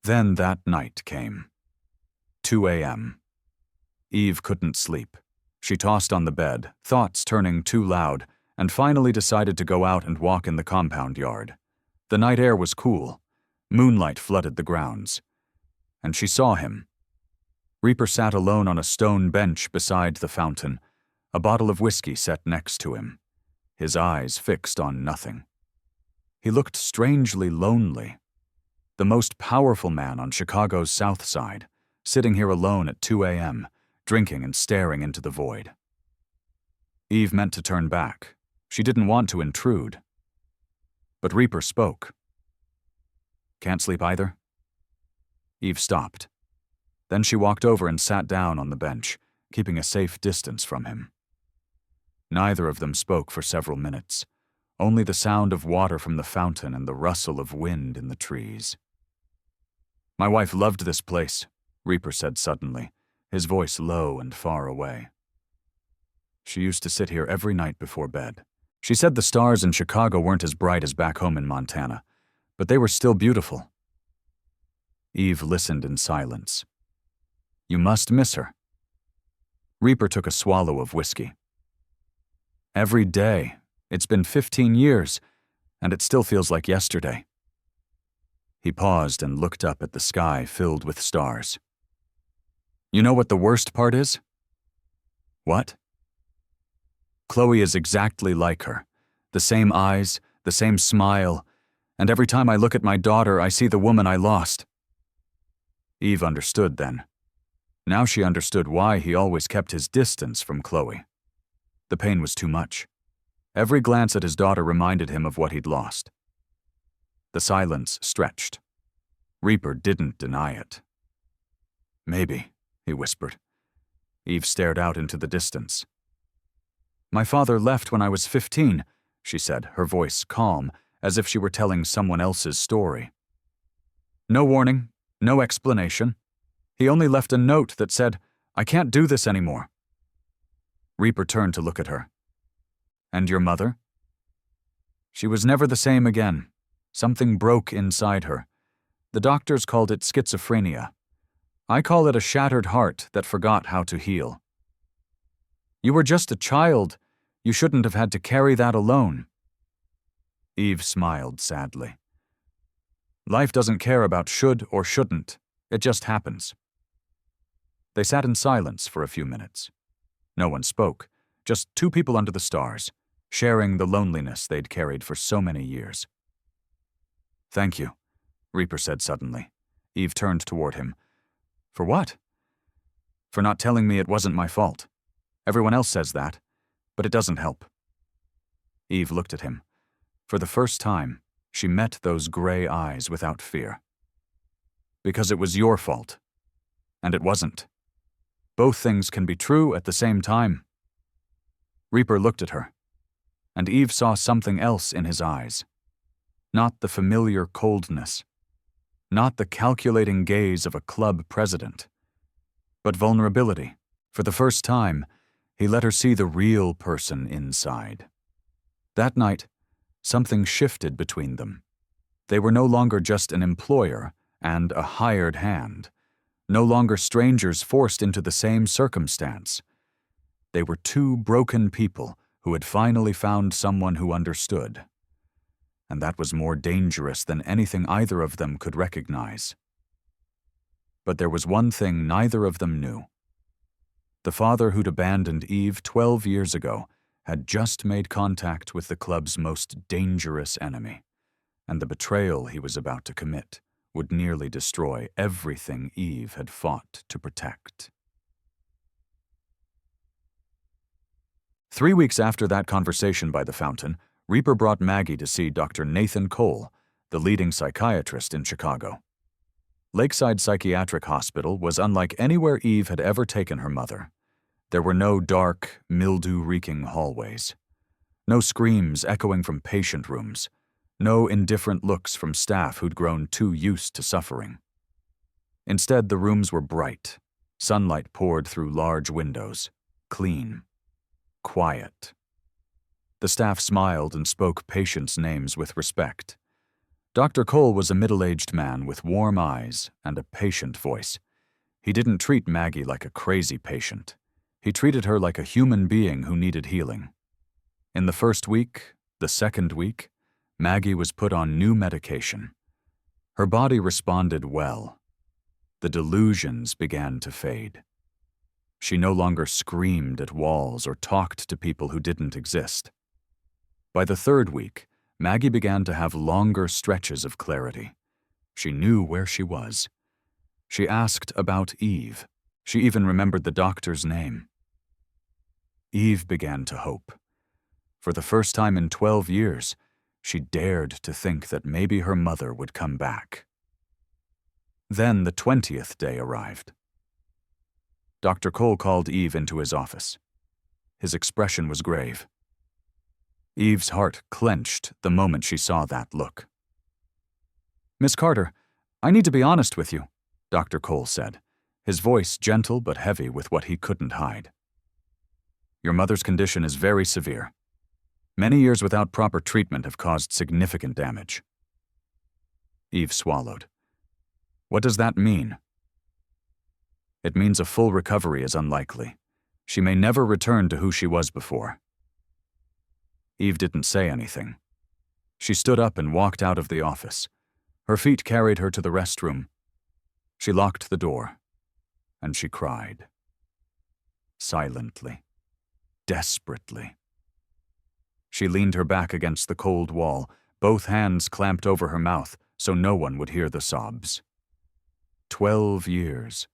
Then that night came. 2 a.m. Eve couldn't sleep. She tossed on the bed, thoughts turning too loud, and finally decided to go out and walk in the compound yard. The night air was cool. Moonlight flooded the grounds. And she saw him. Reaper sat alone on a stone bench beside the fountain, a bottle of whiskey set next to him, his eyes fixed on nothing. He looked strangely lonely. The most powerful man on Chicago's South Side, sitting here alone at 2 a.m., drinking and staring into the void. Eve meant to turn back. She didn't want to intrude. But Reaper spoke. "Can't sleep either?" Eve stopped. Then she walked over and sat down on the bench, keeping a safe distance from him. Neither of them spoke for several minutes, only the sound of water from the fountain and the rustle of wind in the trees. "My wife loved this place," Reaper said suddenly, his voice low and far away. "She used to sit here every night before bed. She said the stars in Chicago weren't as bright as back home in Montana, but they were still beautiful." Eve listened in silence. "You must miss her." Reaper took a swallow of whiskey. "Every day. It's been 15 years. and it still feels like yesterday." He paused and looked up at the sky filled with stars. "You know what the worst part is?" "What?" "Chloe is exactly like her. The same eyes, the same smile, and every time I look at my daughter, I see the woman I lost." Eve understood then. Now she understood why he always kept his distance from Chloe. The pain was too much. Every glance at his daughter reminded him of what he'd lost. The silence stretched. Reaper didn't deny it. "Maybe," he whispered. Eve stared out into the distance. "My father left when I was 15, she said, her voice calm, as if she were telling someone else's story. "No warning, no explanation. He only left a note that said, 'I can't do this anymore.'" Reaper turned to look at her. "And your mother?" "She was never the same again. Something broke inside her. The doctors called it schizophrenia. I call it a shattered heart that forgot how to heal." "You were just a child. You shouldn't have had to carry that alone." Eve smiled sadly. "Life doesn't care about should or shouldn't. It just happens." They sat in silence for a few minutes. No one spoke, just two people under the stars, sharing the loneliness they'd carried for so many years. "Thank you," Reaper said suddenly. Eve turned toward him. "For what?" "For not telling me it wasn't my fault. Everyone else says that, but it doesn't help." Eve looked at him. For the first time, she met those gray eyes without fear. "Because it was your fault. And it wasn't. Both things can be true at the same time." Reaper looked at her, and Eve saw something else in his eyes. Not the familiar coldness, not the calculating gaze of a club president, but vulnerability. For the first time, he let her see the real person inside. That night, something shifted between them. They were no longer just an employer and a hired hand, no longer strangers forced into the same circumstance. They were two broken people who had finally found someone who understood. And that was more dangerous than anything either of them could recognize. But there was one thing neither of them knew. The father who'd abandoned Eve 12 years ago had just made contact with the club's most dangerous enemy, and the betrayal he was about to commit would nearly destroy everything Eve had fought to protect. 3 weeks after that conversation by the fountain, Reaper brought Maggie to see Dr. Nathan Cole, the leading psychiatrist in Chicago. Lakeside Psychiatric Hospital was unlike anywhere Eve had ever taken her mother. There were no dark, mildew-reeking hallways, no screams echoing from patient rooms, no indifferent looks from staff who'd grown too used to suffering. Instead, the rooms were bright. Sunlight poured through large windows, clean, quiet. The staff smiled and spoke patients' names with respect. Dr. Cole was a middle-aged man with warm eyes and a patient voice. He didn't treat Maggie like a crazy patient. He treated her like a human being who needed healing. In the first week, the second week, Maggie was put on new medication. Her body responded well. The delusions began to fade. She no longer screamed at walls or talked to people who didn't exist. By the third week, Maggie began to have longer stretches of clarity. She knew where she was. She asked about Eve. She even remembered the doctor's name. Eve began to hope. For the first time in 12 years, she dared to think that maybe her mother would come back. Then the 20th day arrived. Dr. Cole called Eve into his office. His expression was grave. Eve's heart clenched the moment she saw that look. "Miss Carter, I need to be honest with you," Dr. Cole said, his voice gentle but heavy with what he couldn't hide. "Your mother's condition is very severe. Many years without proper treatment have caused significant damage." Eve swallowed. "What does that mean?" "It means a full recovery is unlikely. She may never return to who she was before." Eve didn't say anything. She stood up and walked out of the office. Her feet carried her to the restroom. She locked the door, and she cried. Silently. Desperately. She leaned her back against the cold wall, both hands clamped over her mouth so no one would hear the sobs. 12 years.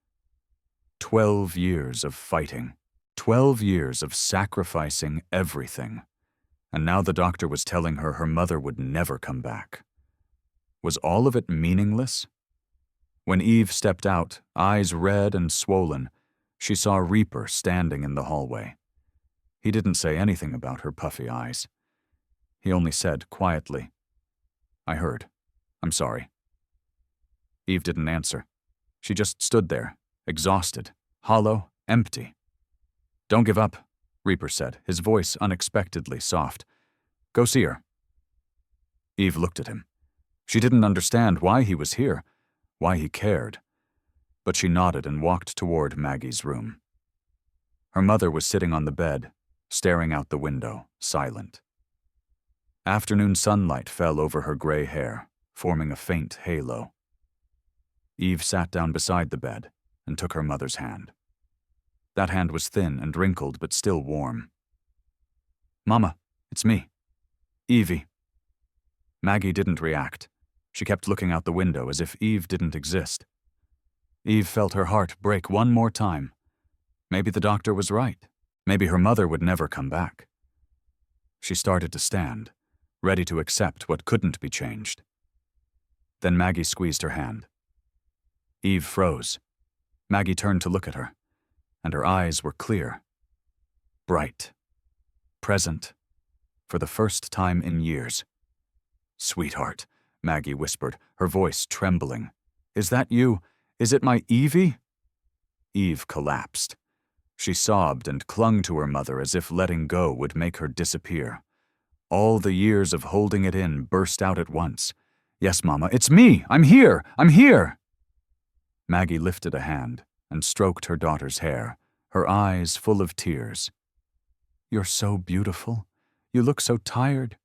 12 years of fighting. 12 years of sacrificing everything. And now the doctor was telling her her mother would never come back. Was all of it meaningless? When Eve stepped out, eyes red and swollen, she saw Reaper standing in the hallway. He didn't say anything about her puffy eyes. He only said quietly, "I heard. I'm sorry." Eve didn't answer. She just stood there, exhausted, hollow, empty. "Don't give up," Reaper said, his voice unexpectedly soft. "Go see her." Eve looked at him. She didn't understand why he was here, why he cared. But she nodded and walked toward Maggie's room. Her mother was sitting on the bed, staring out the window, silent. Afternoon sunlight fell over her gray hair, forming a faint halo. Eve sat down beside the bed and took her mother's hand. That hand was thin and wrinkled but still warm. "Mama, it's me. Evie." Maggie didn't react. She kept looking out the window as if Eve didn't exist. Eve felt her heart break one more time. Maybe the doctor was right. Maybe her mother would never come back. She started to stand, ready to accept what couldn't be changed. Then Maggie squeezed her hand. Eve froze. Maggie turned to look at her, and her eyes were clear, bright, present, for the first time in years. "Sweetheart," Maggie whispered, her voice trembling. "Is that you? Is it my Evie?" Eve collapsed. She sobbed and clung to her mother as if letting go would make her disappear. All the years of holding it in burst out at once. "Yes, Mama, it's me! I'm here! I'm here!" Maggie lifted a hand and stroked her daughter's hair, her eyes full of tears. "You're so beautiful. You look so tired.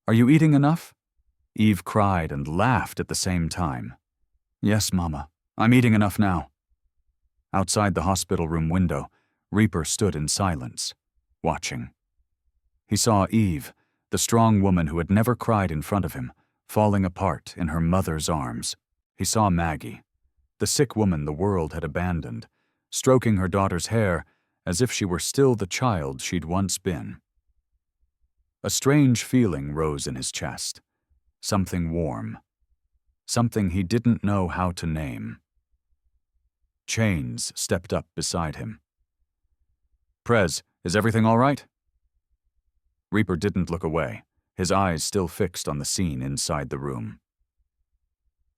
Are you eating enough?" Eve cried and laughed at the same time. "Yes, Mama, I'm eating enough now." Outside the hospital room window, Reaper stood in silence, watching. He saw Eve, the strong woman who had never cried in front of him, falling apart in her mother's arms. He saw Maggie, the sick woman the world had abandoned, stroking her daughter's hair as if she were still the child she'd once been. A strange feeling rose in his chest, something warm, something he didn't know how to name. Chains stepped up beside him. "Prez, is everything all right?" Reaper didn't look away, his eyes still fixed on the scene inside the room.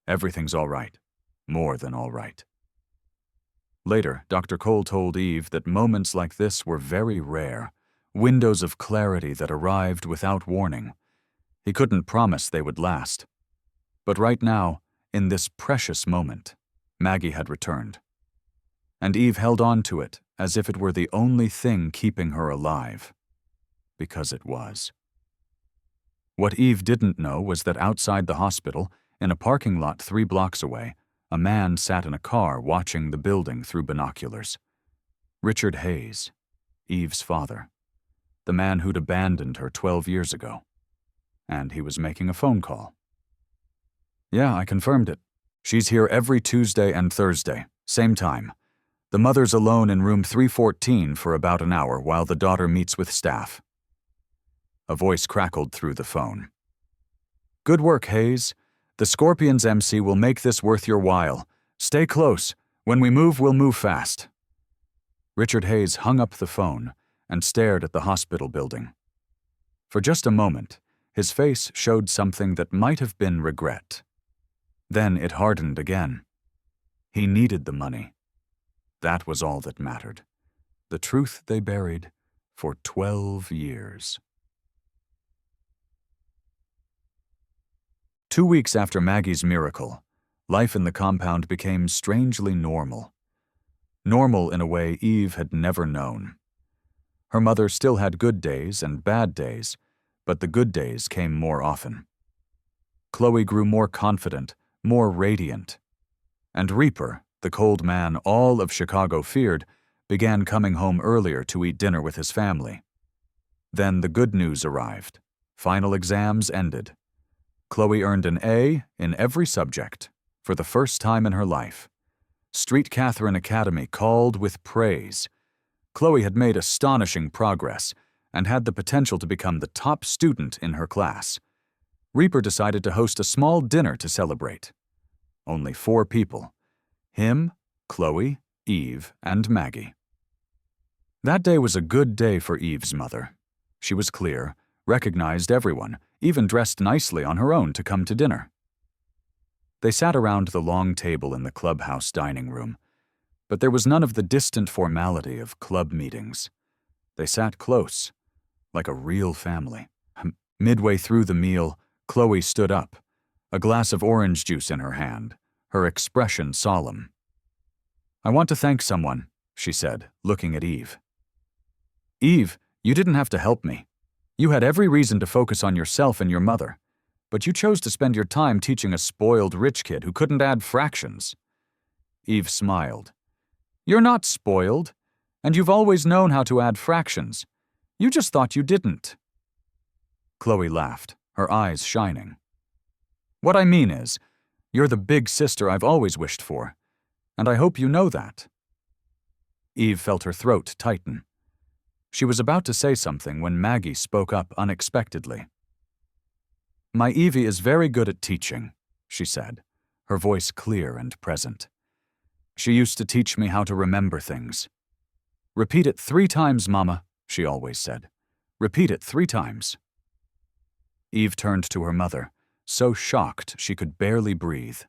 "Everything's all right. More than all right." Later, Dr. Cole told Eve that moments like this were very rare, windows of clarity that arrived without warning. He couldn't promise they would last. But right now, in this precious moment, Maggie had returned. And Eve held on to it as if it were the only thing keeping her alive. Because it was. What Eve didn't know was that outside the hospital, in a parking lot 3 blocks away, a man sat in a car watching the building through binoculars. Richard Hayes, Eve's father, the man who'd abandoned her 12 years ago. And he was making a phone call. "Yeah, I confirmed it. She's here every Tuesday and Thursday, same time. The mother's alone in room 314 for about an hour while the daughter meets with staff." A voice crackled through the phone. "Good work, Hayes. The Scorpions MC will make this worth your while. Stay close. When we move, we'll move fast." Richard Hayes hung up the phone and stared at the hospital building. For just a moment, his face showed something that might have been regret. Then it hardened again. He needed the money. That was all that mattered. The truth they buried for 12 years. 2 weeks after Maggie's miracle, life in the compound became strangely normal. Normal in a way Eve had never known. Her mother still had good days and bad days, but the good days came more often. Chloe grew more confident, more radiant. And Reaper, the cold man all of Chicago feared, began coming home earlier to eat dinner with his family. Then the good news arrived. Final exams ended. Chloe earned an A in every subject, for the first time in her life. Street Catherine Academy called with praise. Chloe had made astonishing progress and had the potential to become the top student in her class. Reaper decided to host a small dinner to celebrate. Only 4 people: him, Chloe, Eve, and Maggie. That day was a good day for Eve's mother. She was clear, recognized everyone, even dressed nicely on her own to come to dinner. They sat around the long table in the clubhouse dining room, but there was none of the distant formality of club meetings. They sat close, like a real family. Midway through the meal, Chloe stood up, a glass of orange juice in her hand, her expression solemn. "I want to thank someone," she said, looking at Eve. "Eve, you didn't have to help me. You had every reason to focus on yourself and your mother, but you chose to spend your time teaching a spoiled rich kid who couldn't add fractions." Eve smiled. "You're not spoiled, and you've always known how to add fractions. You just thought you didn't." Chloe laughed, her eyes shining. "What I mean is, you're the big sister I've always wished for, and I hope you know that." Eve felt her throat tighten. She was about to say something when Maggie spoke up unexpectedly. "My Evie is very good at teaching," she said, her voice clear and present. "She used to teach me how to remember things. 'Repeat it 3 times, Mama,' she always said. 'Repeat it 3 times.'" Eve turned to her mother, so shocked she could barely breathe.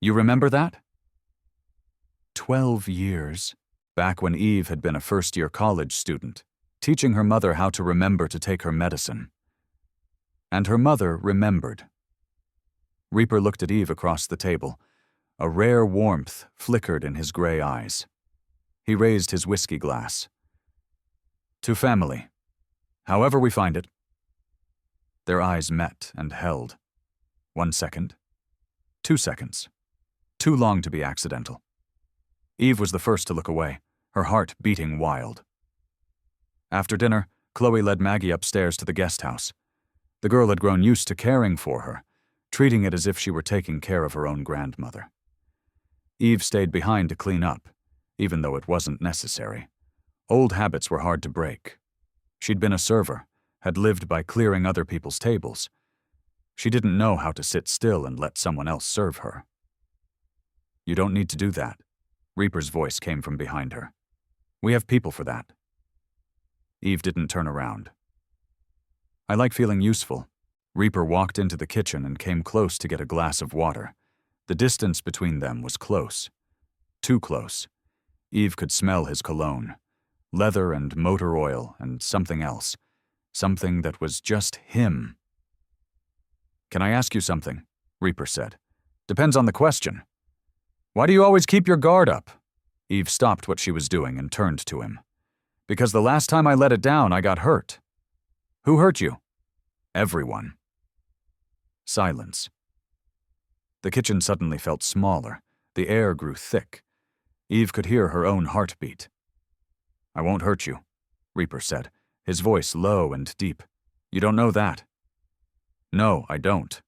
"You remember that?" 12 years, back when Eve had been a first-year college student, teaching her mother how to remember to take her medicine. And her mother remembered. Reaper looked at Eve across the table. A rare warmth flickered in his gray eyes. He raised his whiskey glass. "To family, however we find it." Their eyes met and held. 1 second. 2 seconds. Too long to be accidental. Eve was the first to look away, her heart beating wild. After dinner, Chloe led Maggie upstairs to the guest house. The girl had grown used to caring for her, treating it as if she were taking care of her own grandmother. Eve stayed behind to clean up, even though it wasn't necessary. Old habits were hard to break. She'd been a server, had lived by clearing other people's tables. She didn't know how to sit still and let someone else serve her. "You don't need to do that," Reaper's voice came from behind her. "We have people for that." Eve didn't turn around. "I like feeling useful." Reaper walked into the kitchen and came close to get a glass of water. The distance between them was close. Too close. Eve could smell his cologne. Leather and motor oil and something else. Something that was just him. "Can I ask you something?" Reaper said. "Depends on the question." "Why do you always keep your guard up?" Eve stopped what she was doing and turned to him. "Because the last time I let it down, I got hurt." "Who hurt you?" "Everyone." Silence. The kitchen suddenly felt smaller. The air grew thick. Eve could hear her own heartbeat. "I won't hurt you," Reaper said, his voice low and deep. "You don't know that." "No, I don't.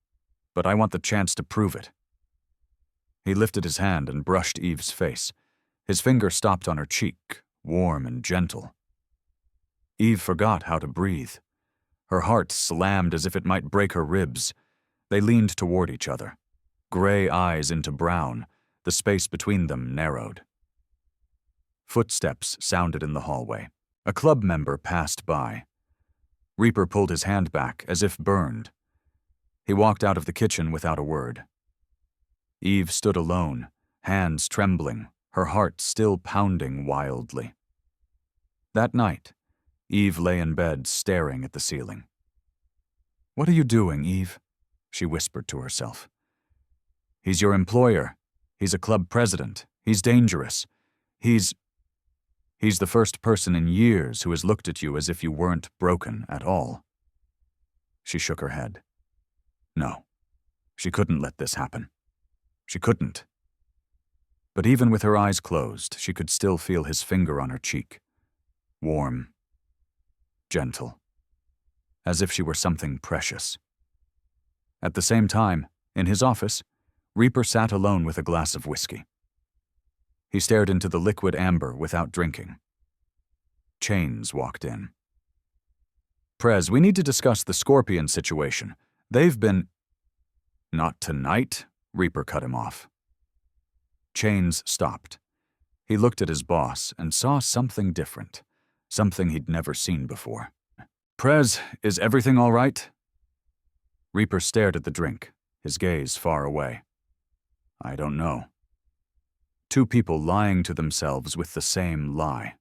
But I want the chance to prove it." He lifted his hand and brushed Eve's face. His finger stopped on her cheek, warm and gentle. Eve forgot how to breathe. Her heart slammed as if it might break her ribs. They leaned toward each other. Gray eyes into brown, the space between them narrowed. Footsteps sounded in the hallway. A club member passed by. Reaper pulled his hand back, as if burned. He walked out of the kitchen without a word. Eve stood alone, hands trembling, her heart still pounding wildly. That night, Eve lay in bed staring at the ceiling. "What are you doing, Eve?" she whispered to herself. "He's your employer. He's a club president. He's dangerous. He's the first person in years who has looked at you as if you weren't broken at all." She shook her head. "No, She couldn't let this happen. She couldn't. But even with her eyes closed, she could still feel his finger on her cheek. Warm, gentle, as if she were something precious. At the same time, in his office, Reaper sat alone with a glass of whiskey. He stared into the liquid amber without drinking. Chains walked in. "Prez, we need to discuss the Scorpion situation. They've been—" "Not tonight," Reaper cut him off. Chains stopped. He looked at his boss and saw something different, something he'd never seen before. "Prez, is everything all right?" Reaper stared at the drink, his gaze far away. "I don't know." Two people lying to themselves with the same lie.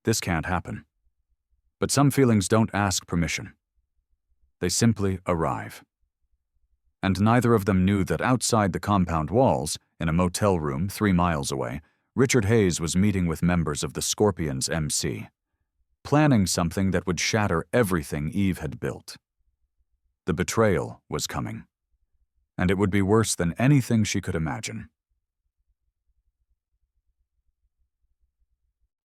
This can't happen. But some feelings don't ask permission. They simply arrive. And neither of them knew that outside the compound walls, in a motel room 3 miles away, Richard Hayes was meeting with members of the Scorpion's MC, planning something that would shatter everything Eve had built. The betrayal was coming, and it would be worse than anything she could imagine.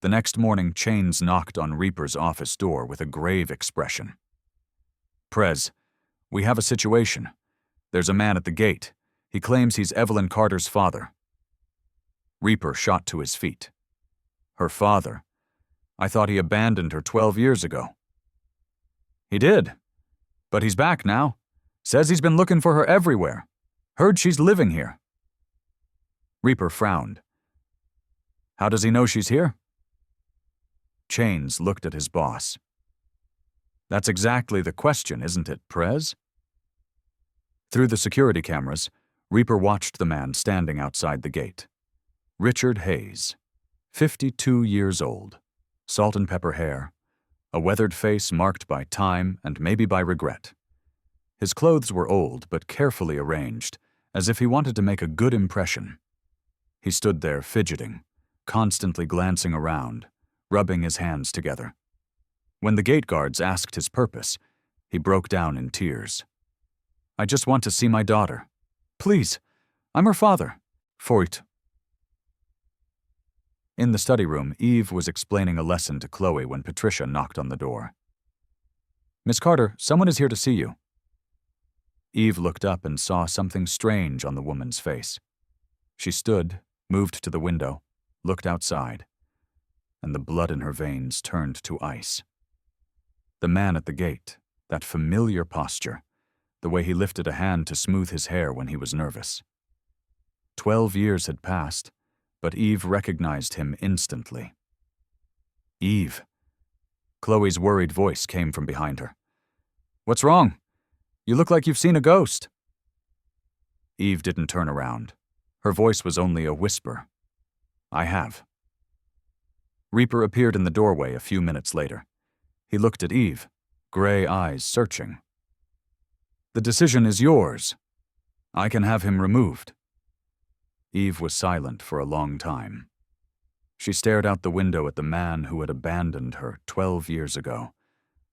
The next morning, Chains knocked on Reaper's office door with a grave expression. "Prez, we have a situation. There's a man at the gate. He claims he's Evelyn Carter's father." Reaper shot to his feet. "Her father? I thought he abandoned her 12 years ago." "He did. But he's back now. Says he's been looking for her everywhere. Heard she's living here." Reaper frowned. "How does he know she's here?" Chains looked at his boss. "That's exactly the question, isn't it, Prez?" Through the security cameras, Reaper watched the man standing outside the gate. Richard Hayes, 52 years old, salt and pepper hair, a weathered face marked by time and maybe by regret. His clothes were old but carefully arranged, as if he wanted to make a good impression. He stood there fidgeting, constantly glancing around, rubbing his hands together. When the gate guards asked his purpose, he broke down in tears. "I just want to see my daughter. Please, I'm her father. Foyt." In the study room, Eve was explaining a lesson to Chloe when Patricia knocked on the door. "Miss Carter, someone is here to see you." Eve looked up and saw something strange on the woman's face. She stood, moved to the window, looked outside, and the blood in her veins turned to ice. The man at the gate, that familiar posture, the way he lifted a hand to smooth his hair when he was nervous. 12 years had passed, but Eve recognized him instantly. "Eve." Chloe's worried voice came from behind her. "What's wrong? You look like you've seen a ghost." Eve didn't turn around. Her voice was only a whisper. "I have." Reaper appeared in the doorway a few minutes later. He looked at Eve, gray eyes searching. "The decision is yours. I can have him removed." Eve was silent for a long time. She stared out the window at the man who had abandoned her 12 years ago,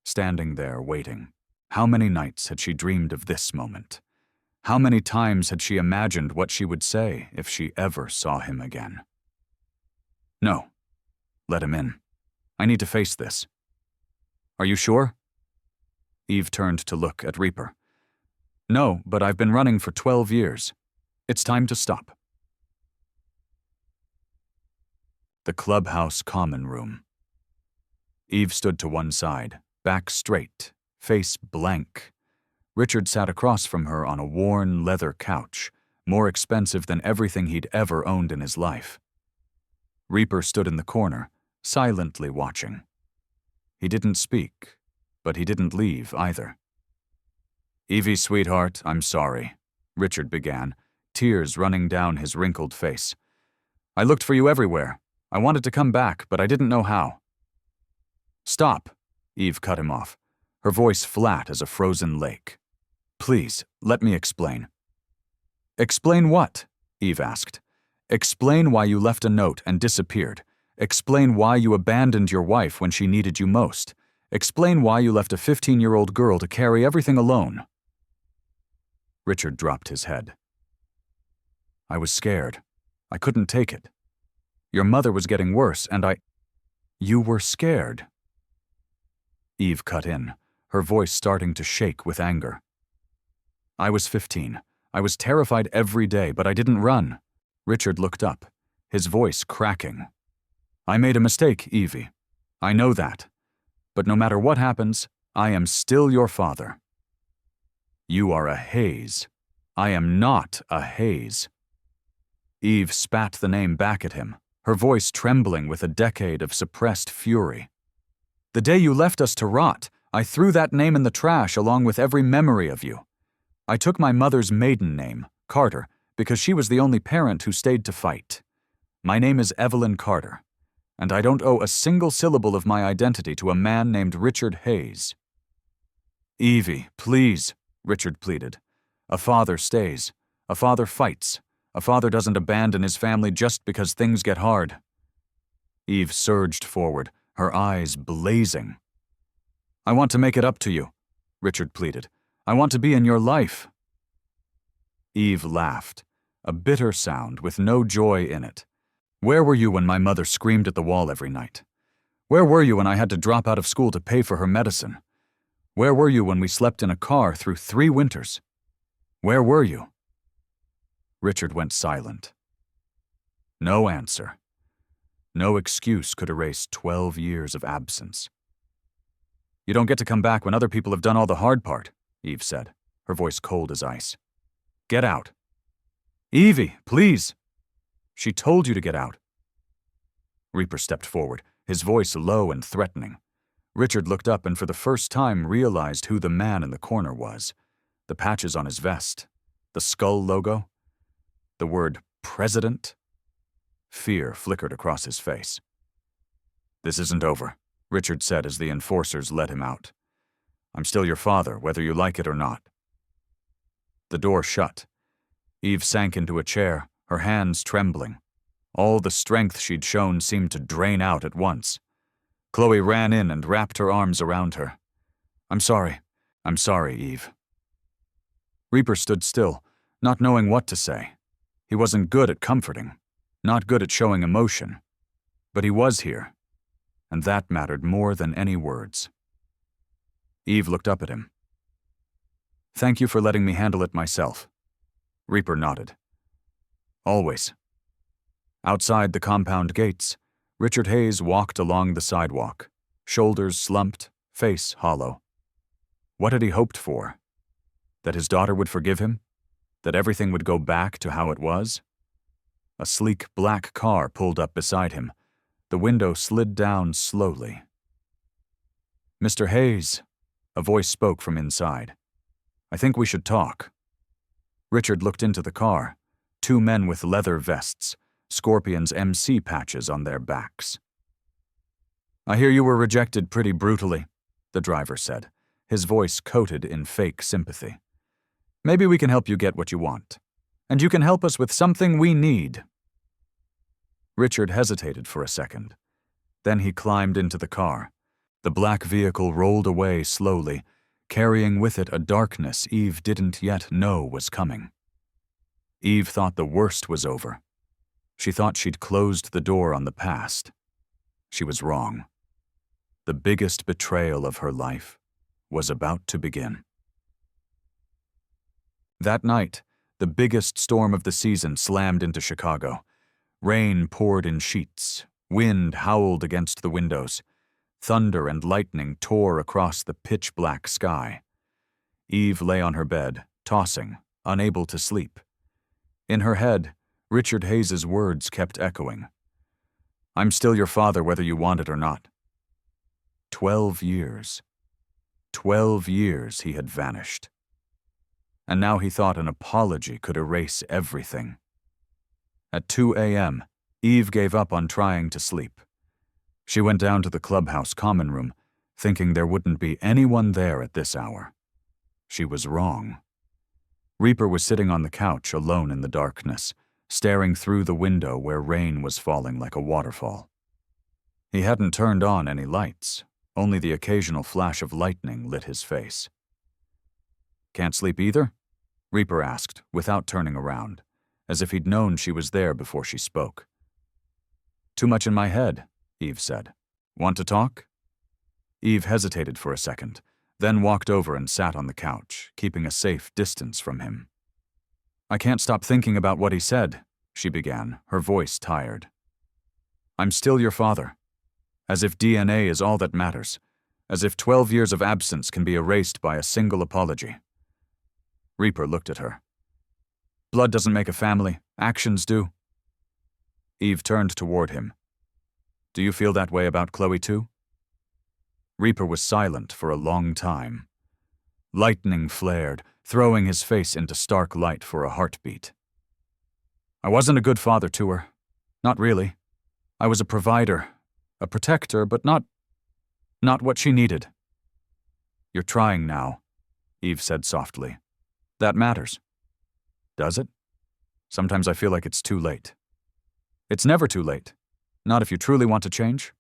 standing there waiting. How many nights had she dreamed of this moment? How many times had she imagined what she would say if she ever saw him again? "No. Let him in. I need to face this." "Are you sure?" Eve turned to look at Reaper. "No, but I've been running for 12 years. It's time to stop." The clubhouse common room. Eve stood to one side, back straight, face blank. Richard sat across from her on a worn leather couch, more expensive than everything he'd ever owned in his life. Reaper stood in the corner, silently watching. He didn't speak, but he didn't leave either. "Evie, sweetheart, I'm sorry," Richard began, tears running down his wrinkled face. "I looked for you everywhere. I wanted to come back, but I didn't know how." "Stop," Eve cut him off, her voice flat as a frozen lake. "Please, let me explain." "Explain what?" Eve asked. "Explain why you left a note and disappeared. Explain why you abandoned your wife when she needed you most. Explain why you left a 15-year-old girl to carry everything alone." Richard dropped his head. I was scared. I couldn't take it. Your mother was getting worse, and You were scared. Eve cut in, her voice starting to shake with anger. I was 15. I was terrified every day, but I didn't run. Richard looked up, his voice cracking. I made a mistake, Evie. I know that. But no matter what happens, I am still your father. You are a Hayes. I am not a Hayes. Eve spat the name back at him, her voice trembling with a decade of suppressed fury. The day you left us to rot, I threw that name in the trash along with every memory of you. I took my mother's maiden name, Carter, because she was the only parent who stayed to fight. My name is Evelyn Carter, and I don't owe a single syllable of my identity to a man named Richard Hayes. Evie, please, Richard pleaded. A father stays. A father fights. A father doesn't abandon his family just because things get hard. Eve surged forward, her eyes blazing. I want to make it up to you, Richard pleaded. I want to be in your life. Eve laughed, a bitter sound with no joy in it. Where were you when my mother screamed at the wall every night? Where were you when I had to drop out of school to pay for her medicine? Where were you when we slept in a car through 3 winters? Where were you? Richard went silent. No answer. No excuse could erase 12 years of absence. You don't get to come back when other people have done all the hard part, Eve said, her voice cold as ice. Get out. Evie, please. She told you to get out. Reaper stepped forward, his voice low and threatening. Richard looked up and for the first time realized who the man in the corner was. The patches on his vest, the skull logo, the word President. Fear flickered across his face. This isn't over, Richard said as the enforcers led him out. I'm still your father, whether you like it or not. The door shut. Eve sank into a chair, her hands trembling. All the strength she'd shown seemed to drain out at once. Chloe ran in and wrapped her arms around her. I'm sorry, Eve. Reaper stood still, not knowing what to say. He wasn't good at comforting, not good at showing emotion. But he was here, and that mattered more than any words. Eve looked up at him. Thank you for letting me handle it myself. Reaper nodded. Always. Outside the compound gates, Richard Hayes walked along the sidewalk, shoulders slumped, face hollow. What had he hoped for? That his daughter would forgive him? That everything would go back to how it was? A sleek black car pulled up beside him. The window slid down slowly. Mr. Hayes, a voice spoke from inside. I think we should talk. Richard looked into the car. 2 men with leather vests, Scorpion's MC patches on their backs. I hear you were rejected pretty brutally, the driver said, his voice coated in fake sympathy. Maybe we can help you get what you want. And you can help us with something we need. Richard hesitated for a second. Then he climbed into the car. The black vehicle rolled away slowly, carrying with it a darkness Eve didn't yet know was coming. Eve thought the worst was over. She thought she'd closed the door on the past. She was wrong. The biggest betrayal of her life was about to begin. That night, the biggest storm of the season slammed into Chicago. Rain poured in sheets. Wind howled against the windows. Thunder and lightning tore across the pitch-black sky. Eve lay on her bed, tossing, unable to sleep. In her head, Richard Hayes's words kept echoing. I'm still your father whether you want it or not. 12 years. 12 years he had vanished. And now he thought an apology could erase everything. At 2 a.m., Eve gave up on trying to sleep. She went down to the clubhouse common room, thinking there wouldn't be anyone there at this hour. She was wrong. Reaper was sitting on the couch alone in the darkness, staring through the window where rain was falling like a waterfall. He hadn't turned on any lights, only the occasional flash of lightning lit his face. Can't sleep either? Reaper asked, without turning around, as if he'd known she was there before she spoke. Too much in my head, Eve said. Want to talk? Eve hesitated for a second, then walked over and sat on the couch, keeping a safe distance from him. I can't stop thinking about what he said, she began, her voice tired. I'm still your father. As if DNA is all that matters. As if 12 years of absence can be erased by a single apology. Reaper looked at her. Blood doesn't make a family, actions do. Eve turned toward him. Do you feel that way about Chloe too? Reaper was silent for a long time. Lightning flared, throwing his face into stark light for a heartbeat. I wasn't a good father to her. Not really. I was a provider, a protector, but not what she needed. You're trying now, Eve said softly. That matters. Does it? Sometimes I feel like it's too late. It's never too late. Not if you truly want to change.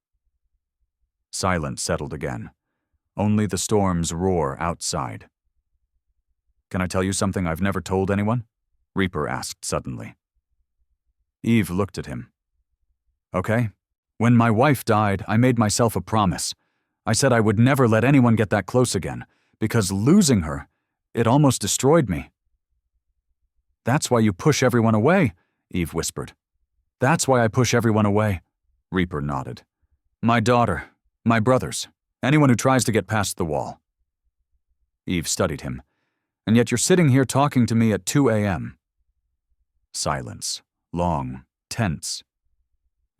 Silence settled again. Only the storm's roar outside. Can I tell you something I've never told anyone? Reaper asked suddenly. Eve looked at him. Okay. When my wife died, I made myself a promise. I said I would never let anyone get that close again, because losing her, it almost destroyed me. That's why you push everyone away, Eve whispered. That's why I push everyone away, Reaper nodded. My daughter, my brothers, anyone who tries to get past the wall. Eve studied him. And yet you're sitting here talking to me at 2 a.m. Silence. Long. Tense.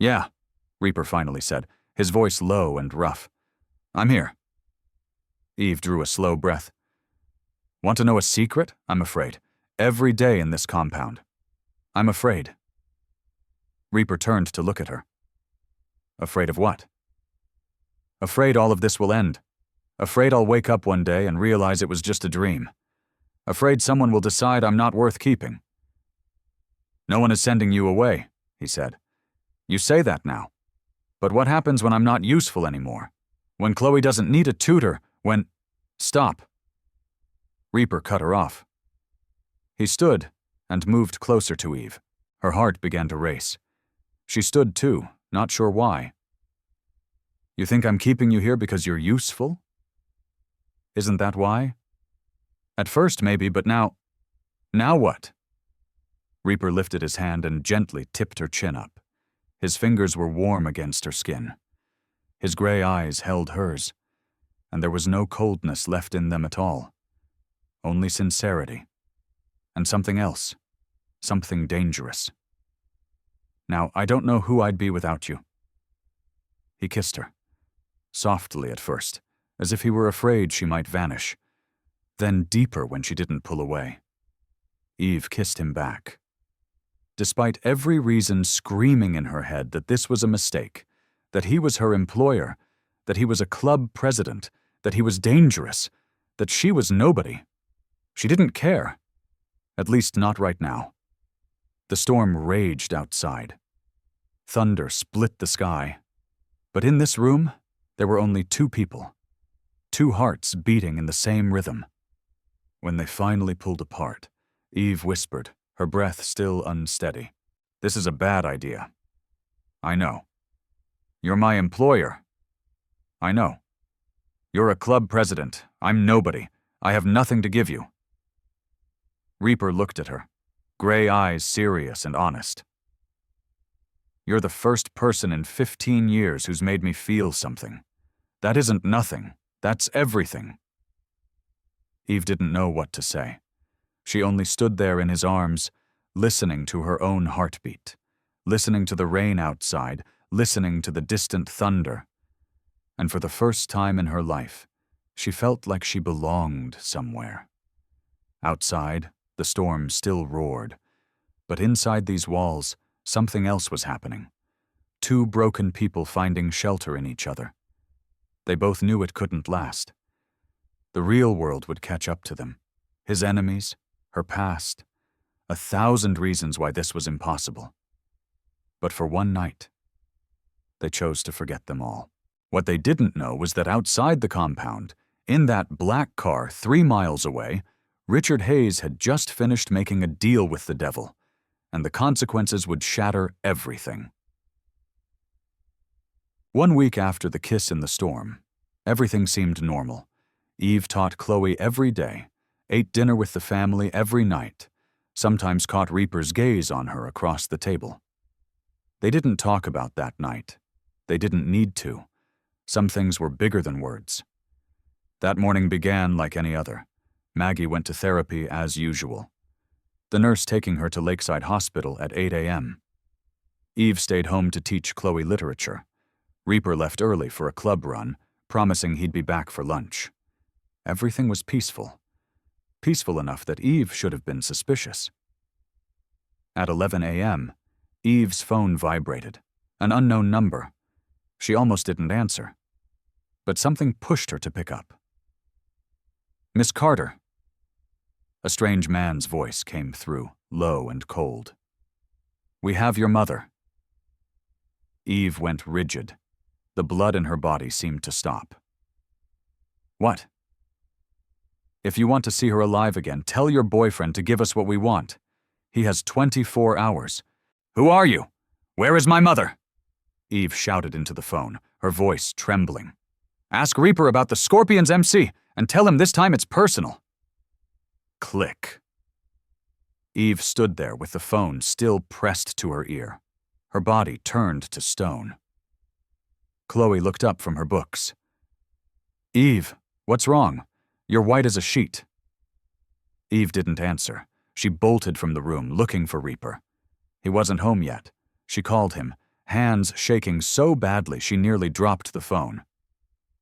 Yeah, Reaper finally said, his voice low and rough. I'm here. Eve drew a slow breath. Want to know a secret? I'm afraid. Every day in this compound. I'm afraid. Reaper turned to look at her. Afraid of what? Afraid all of this will end. Afraid I'll wake up one day and realize it was just a dream. Afraid someone will decide I'm not worth keeping. No one is sending you away, he said. You say that now. But what happens when I'm not useful anymore? When Chloe doesn't need a tutor, when… Stop. Reaper cut her off. He stood and moved closer to Eve. Her heart began to race. She stood too, not sure why. You think I'm keeping you here because you're useful? Isn't that why? At first maybe, but now what? Reaper lifted his hand and gently tipped her chin up. His fingers were warm against her skin. His gray eyes held hers, and there was no coldness left in them at all. Only sincerity. And something else. Something dangerous. Now, I don't know who I'd be without you. He kissed her. Softly at first, as if he were afraid she might vanish. Then deeper when she didn't pull away. Eve kissed him back. Despite every reason screaming in her head that this was a mistake, that he was her employer, that he was a club president, that he was dangerous, that she was nobody. She didn't care. At least not right now. The storm raged outside. Thunder split the sky. But in this room, there were only two people. Two hearts beating in the same rhythm. When they finally pulled apart, Eve whispered, her breath still unsteady. This is a bad idea. I know. You're my employer. I know. You're a club president. I'm nobody. I have nothing to give you. Reaper looked at her, gray eyes serious and honest. You're the first person in 15 years who's made me feel something. That isn't nothing. That's everything. Eve didn't know what to say. She only stood there in his arms, listening to her own heartbeat, listening to the rain outside, listening to the distant thunder. And for the first time in her life, she felt like she belonged somewhere. Outside, the storm still roared, but inside these walls, something else was happening. Two broken people finding shelter in each other. They both knew it couldn't last. The real world would catch up to them. His enemies, her past, 1,000 reasons why this was impossible. But for one night, they chose to forget them all. What they didn't know was that outside the compound, in that black car 3 miles away, Richard Hayes had just finished making a deal with the devil, and the consequences would shatter everything. 1 week after the kiss in the storm, everything seemed normal. Eve taught Chloe every day, ate dinner with the family every night, sometimes caught Reaper's gaze on her across the table. They didn't talk about that night. They didn't need to. Some things were bigger than words. That morning began like any other. Maggie went to therapy as usual, the nurse taking her to Lakeside Hospital at 8 a.m. Eve stayed home to teach Chloe literature. Reaper left early for a club run, promising he'd be back for lunch. Everything was peaceful. Peaceful enough that Eve should have been suspicious. At 11 a.m., Eve's phone vibrated, an unknown number. She almost didn't answer, but something pushed her to pick up. "Miss Carter." A strange man's voice came through, low and cold. "We have your mother." Eve went rigid. The blood in her body seemed to stop. "What?" "If you want to see her alive again, tell your boyfriend to give us what we want. He has 24 hours. "Who are you? Where is my mother?" Eve shouted into the phone, her voice trembling. "Ask Reaper about the Scorpions MC and tell him this time it's personal." Click. Eve stood there with the phone still pressed to her ear. Her body turned to stone. Chloe looked up from her books. "Eve, what's wrong? You're white as a sheet." Eve didn't answer. She bolted from the room, looking for Reaper. He wasn't home yet. She called him, hands shaking so badly she nearly dropped the phone.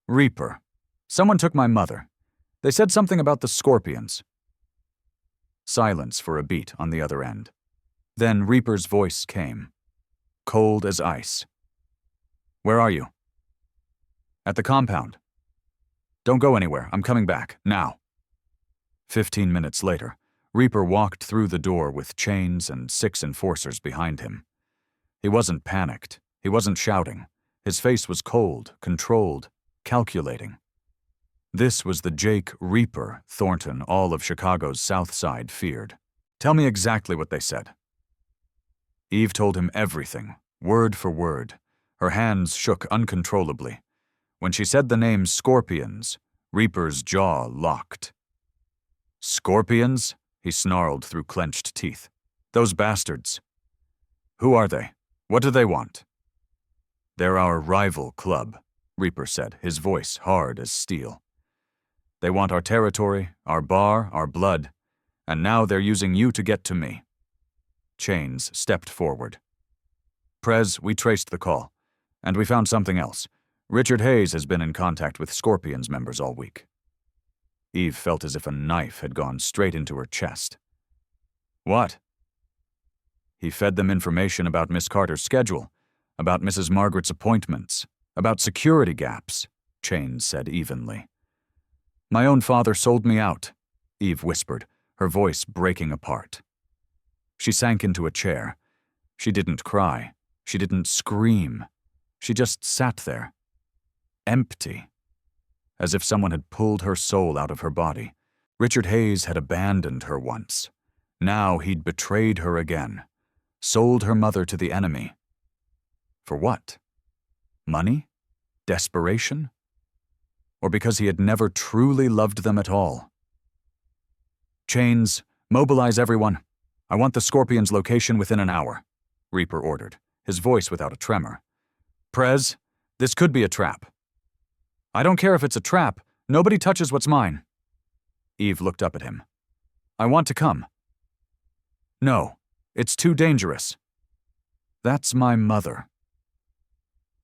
"Reaper, someone took my mother. They said something about the Scorpions." Silence for a beat on the other end. Then Reaper's voice came, cold as ice. "Where are you?" "At the compound." "Don't go anywhere. I'm coming back, now." 15 minutes later, Reaper walked through the door with chains and 6 enforcers behind him. He wasn't panicked. He wasn't shouting. His face was cold, controlled, calculating. This was the Jake Reaper Thornton all of Chicago's South Side feared. "Tell me exactly what they said." Eve told him everything, word for word. Her hands shook uncontrollably. When she said the name Scorpions, Reaper's jaw locked. "Scorpions?" he snarled through clenched teeth. "Those bastards." "Who are they? What do they want?" "They're our rival club," Reaper said, his voice hard as steel. "They want our territory, our bar, our blood, and now they're using you to get to me." Chains stepped forward. "Prez, we traced the call, and we found something else. Richard Hayes has been in contact with Scorpions members all week." Eve felt as if a knife had gone straight into her chest. "What?" "He fed them information about Miss Carter's schedule, about Mrs. Margaret's appointments, about security gaps," Chains said evenly. "My own father sold me out," Eve whispered, her voice breaking apart. She sank into a chair. She didn't cry. She didn't scream. She just sat there. Empty. As if someone had pulled her soul out of her body. Richard Hayes had abandoned her once. Now he'd betrayed her again. Sold her mother to the enemy. For what? Money? Desperation? Or because he had never truly loved them at all? "Chains, mobilize everyone. I want the Scorpions' location within an hour," Reaper ordered, his voice without a tremor. "Prez, this could be a trap." "I don't care if it's a trap. Nobody touches what's mine." Eve looked up at him. "I want to come." "No, it's too dangerous." "That's my mother."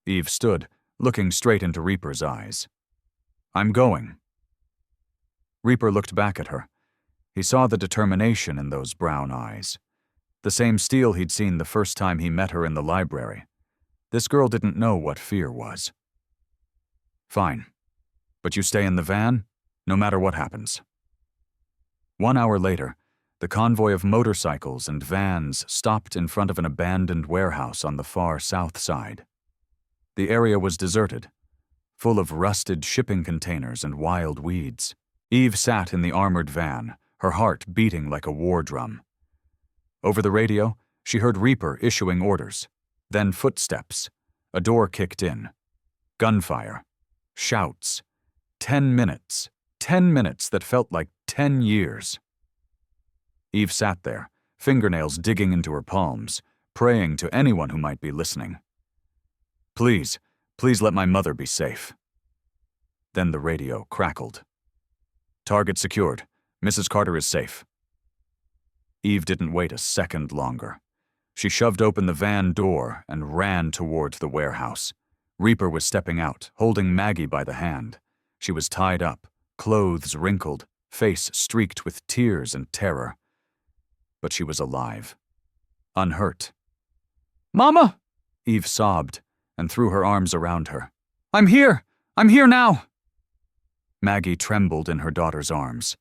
Eve stood, looking straight into Reaper's eyes. "I'm going." Reaper looked back at her. He saw the determination in those brown eyes. The same steel he'd seen the first time he met her in the library. This girl didn't know what fear was. "Fine. But you stay in the van, no matter what happens." 1 hour later, the convoy of motorcycles and vans stopped in front of an abandoned warehouse on the far south side. The area was deserted, full of rusted shipping containers and wild weeds. Eve sat in the armored van, her heart beating like a war drum. Over the radio, she heard Reaper issuing orders, then footsteps, a door kicked in, gunfire, shouts, 10 minutes, 10 minutes that felt like 10 years. Eve sat there, fingernails digging into her palms, praying to anyone who might be listening. Please, please let my mother be safe. Then the radio crackled. Target secured. Mrs. Carter is safe. Eve didn't wait a second longer. She shoved open the van door and ran toward the warehouse. Reaper was stepping out, holding Maggie by the hand. She was tied up, clothes wrinkled, face streaked with tears and terror. But she was alive. Unhurt. "Mama!" Eve sobbed and threw her arms around her. "I'm here! I'm here now!" Maggie trembled in her daughter's arms.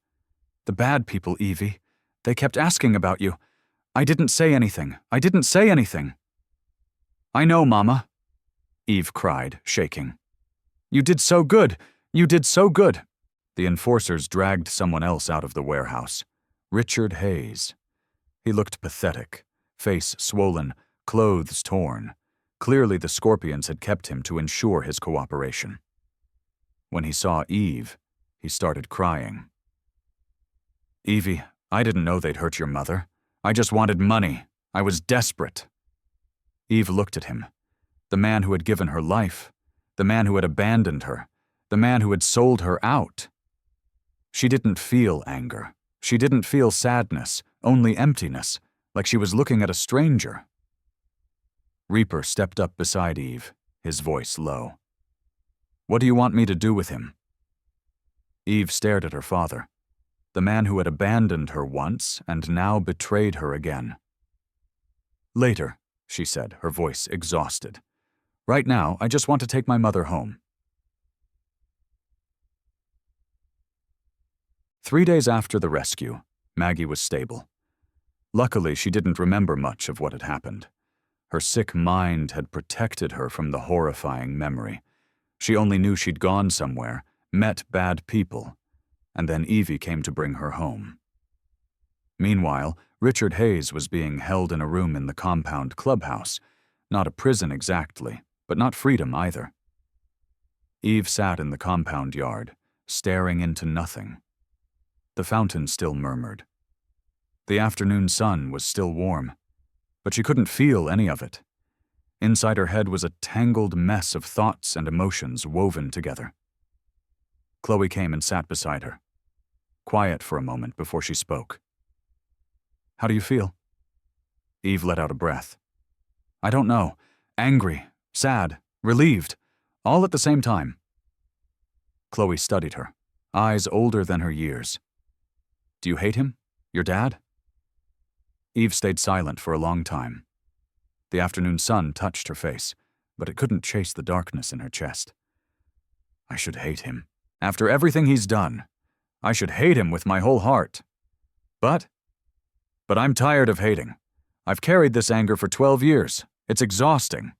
"The bad people, Evie. They kept asking about you. I didn't say anything. I didn't say anything." "I know, Mama," Eve cried, shaking. "You did so good. You did so good." The enforcers dragged someone else out of the warehouse. Richard Hayes. He looked pathetic, face swollen, clothes torn. Clearly the Scorpions had kept him to ensure his cooperation. When he saw Eve, he started crying. "Evie, I didn't know they'd hurt your mother. I just wanted money. I was desperate." Eve looked at him. The man who had given her life. The man who had abandoned her. The man who had sold her out. She didn't feel anger. She didn't feel sadness, only emptiness, like she was looking at a stranger. Reaper stepped up beside Eve, his voice low. "What do you want me to do with him?" Eve stared at her father, the man who had abandoned her once and now betrayed her again. "Later," she said, her voice exhausted. "Right now, I just want to take my mother home." 3 days after the rescue, Maggie was stable. Luckily, she didn't remember much of what had happened. Her sick mind had protected her from the horrifying memory. She only knew she'd gone somewhere, met bad people, and then Evie came to bring her home. Meanwhile, Richard Hayes was being held in a room in the compound clubhouse, not a prison exactly, but not freedom either. Eve sat in the compound yard, staring into nothing. The fountain still murmured. The afternoon sun was still warm, but she couldn't feel any of it. Inside her head was a tangled mess of thoughts and emotions woven together. Chloe came and sat beside her, quiet for a moment before she spoke. "How do you feel?" Eve let out a breath. "I don't know. Angry, sad, relieved, all at the same time." Chloe studied her, eyes older than her years. "Do you hate him? Your dad?" Eve stayed silent for a long time. The afternoon sun touched her face, but it couldn't chase the darkness in her chest. "I should hate him. After everything he's done, I should hate him with my whole heart. But I'm tired of hating. I've carried this anger for 12 years. It's exhausting."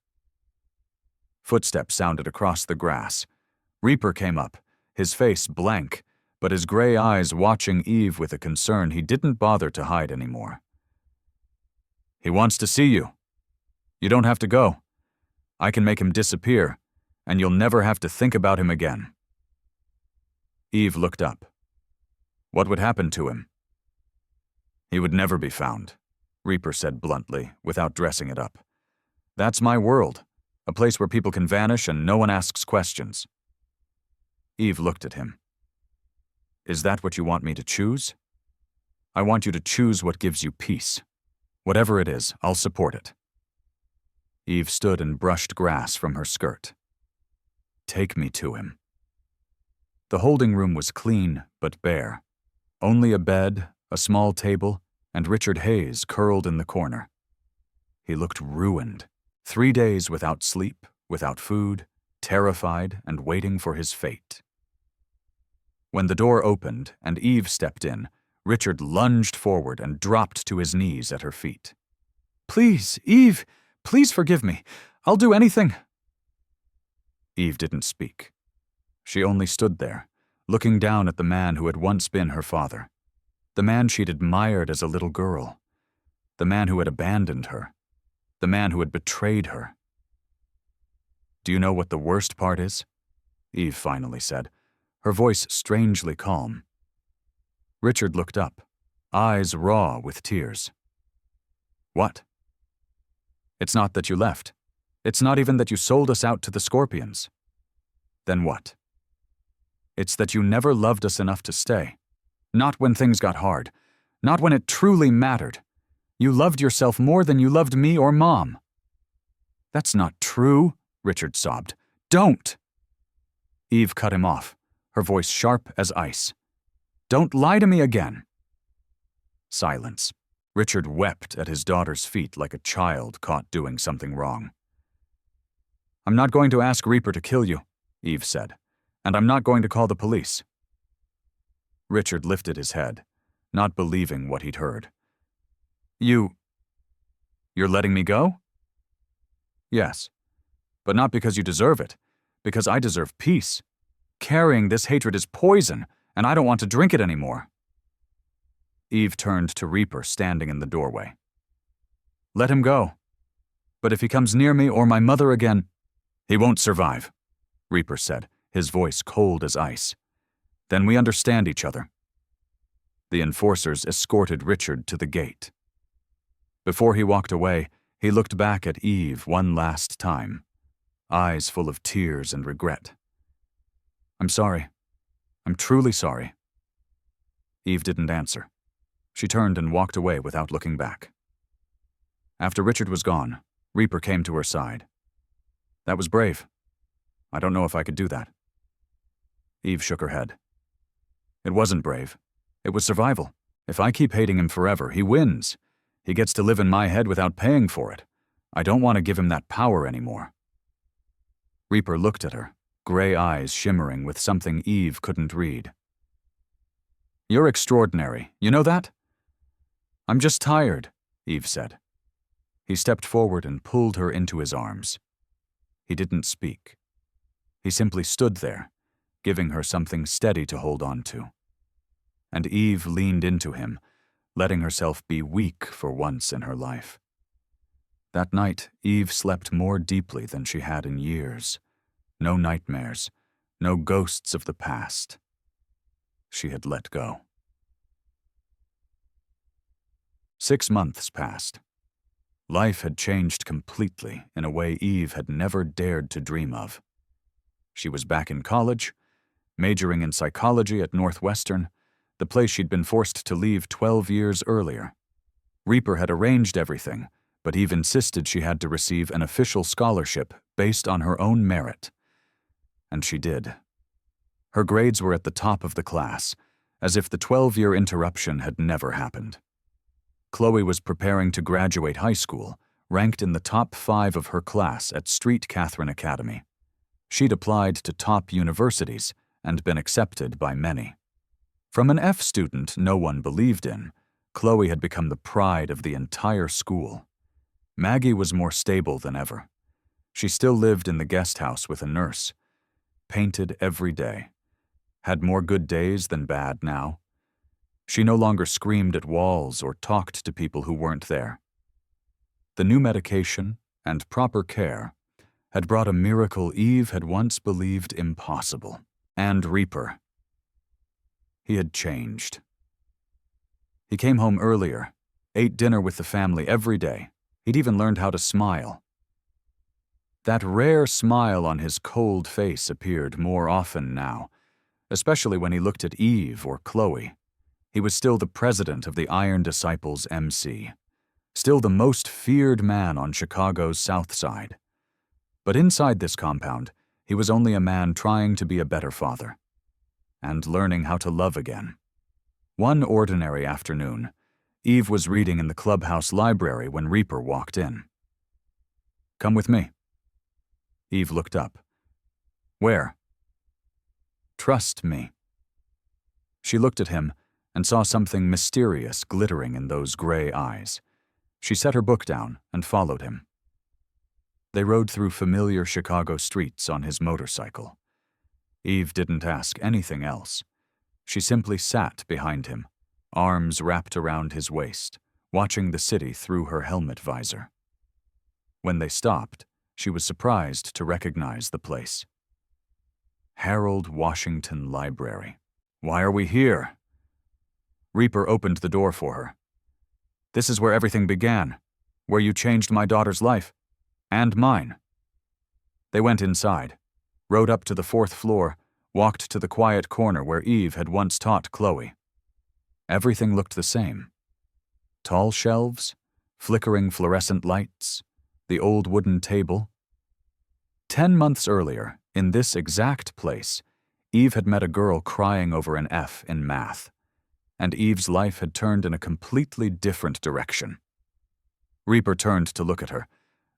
Footsteps sounded across the grass. Reaper came up, his face blank, but his gray eyes watching Eve with a concern he didn't bother to hide anymore. "He wants to see you. You don't have to go. I can make him disappear, and you'll never have to think about him again." Eve looked up. What would happen to him? "He would never be found," Reaper said bluntly, without dressing it up. "That's my world, a place where people can vanish and no one asks questions." Eve looked at him. "Is that what you want me to choose?" "I want you to choose what gives you peace. Whatever it is, I'll support it." Eve stood and brushed grass from her skirt. "Take me to him." The holding room was clean but bare. Only a bed, a small table, and Richard Hayes curled in the corner. He looked ruined. 3 days without sleep, without food, terrified and waiting for his fate. When the door opened and Eve stepped in, Richard lunged forward and dropped to his knees at her feet. "Please, Eve, please forgive me. I'll do anything." Eve didn't speak. She only stood there, looking down at the man who had once been her father. The man she'd admired as a little girl. The man who had abandoned her. The man who had betrayed her. "Do you know what the worst part is?" Eve finally said, her voice strangely calm. Richard looked up, eyes raw with tears. "What?" "It's not that you left. It's not even that you sold us out to the Scorpions." "Then what?" "It's that you never loved us enough to stay. Not when things got hard. Not when it truly mattered. You loved yourself more than you loved me or Mom." "That's not true," Richard sobbed. "Don't!" Eve cut him off, her voice sharp as ice. "Don't lie to me again." Silence. Richard wept at his daughter's feet like a child caught doing something wrong. "I'm not going to ask Reaper to kill you," Eve said, "and I'm not going to call the police." Richard lifted his head, not believing what he'd heard. You're letting me go?" "Yes, but not because you deserve it, because I deserve peace. Carrying this hatred is poison, and I don't want to drink it anymore." Eve turned to Reaper standing in the doorway. "Let him go. But if he comes near me or my mother again—" "He won't survive," Reaper said, his voice cold as ice. "Then we understand each other." The enforcers escorted Richard to the gate. Before he walked away, he looked back at Eve one last time, eyes full of tears and regret. "I'm sorry. I'm truly sorry." Eve didn't answer. She turned and walked away without looking back. After Richard was gone, Reaper came to her side. "That was brave. I don't know if I could do that." Eve shook her head. "It wasn't brave. It was survival. If I keep hating him forever, he wins. He gets to live in my head without paying for it. I don't want to give him that power anymore." Reaper looked at her, gray eyes shimmering with something Eve couldn't read. "You're extraordinary, you know that?" "I'm just tired," Eve said. He stepped forward and pulled her into his arms. He didn't speak. He simply stood there, giving her something steady to hold on to. And Eve leaned into him, letting herself be weak for once in her life. That night, Eve slept more deeply than she had in years. No nightmares, no ghosts of the past. She had let go. 6 months passed. Life had changed completely in a way Eve had never dared to dream of. She was back in college, majoring in psychology at Northwestern, the place she'd been forced to leave 12 years earlier. Reaper had arranged everything, but Eve insisted she had to receive an official scholarship based on her own merit. And she did. Her grades were at the top of the class, as if the 12-year interruption had never happened. Chloe was preparing to graduate high school, ranked in the top 5 of her class at Street Catherine Academy. She'd applied to top universities and been accepted by many. From an F student no one believed in, Chloe had become the pride of the entire school. Maggie was more stable than ever. She still lived in the guest house with a nurse, painted every day, had more good days than bad now. She no longer screamed at walls or talked to people who weren't there. The new medication and proper care had brought a miracle Eve had once believed impossible. And Reaper. He had changed. He came home earlier, ate dinner with the family every day. He'd even learned how to smile. That rare smile on his cold face appeared more often now, especially when he looked at Eve or Chloe. He was still the president of the Iron Disciples MC, still the most feared man on Chicago's South Side. But inside this compound, he was only a man trying to be a better father and learning how to love again. One ordinary afternoon, Eve was reading in the clubhouse library when Reaper walked in. "Come with me." Eve looked up. "Where?" "Trust me." She looked at him and saw something mysterious glittering in those gray eyes. She set her book down and followed him. They rode through familiar Chicago streets on his motorcycle. Eve didn't ask anything else. She simply sat behind him, arms wrapped around his waist, watching the city through her helmet visor. When they stopped, she was surprised to recognize the place. Harold Washington Library. Why are we here? Reaper opened the door for her. This is where everything began, where you changed my daughter's life, and mine. They went inside, rode up to the 4th floor, walked to the quiet corner where Eve had once taught Chloe. Everything looked the same. Tall shelves, flickering fluorescent lights, the old wooden table. 10 months earlier, in this exact place, Eve had met a girl crying over an F in math, and Eve's life had turned in a completely different direction. Reaper turned to look at her.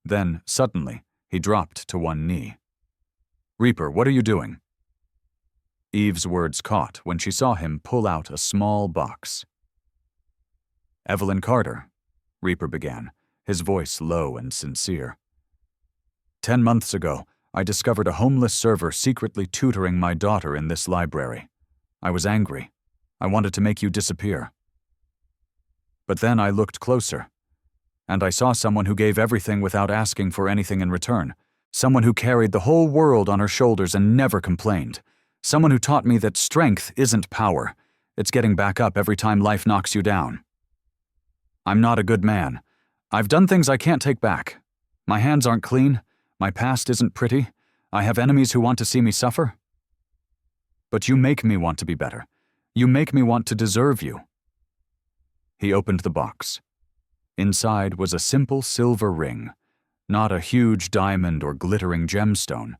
Then, suddenly, he dropped to one knee. "Reaper, what are you doing?" Eve's words caught when she saw him pull out a small box. "Evelyn Carter," Reaper began, his voice low and sincere. 10 months ago, I discovered a homeless server secretly tutoring my daughter in this library. I was angry. I wanted to make you disappear. But then I looked closer, and I saw someone who gave everything without asking for anything in return. Someone who carried the whole world on her shoulders and never complained. Someone who taught me that strength isn't power. It's getting back up every time life knocks you down. I'm not a good man. I've done things I can't take back. My hands aren't clean. My past isn't pretty. I have enemies who want to see me suffer. But you make me want to be better. You make me want to deserve you." He opened the box. Inside was a simple silver ring, not a huge diamond or glittering gemstone,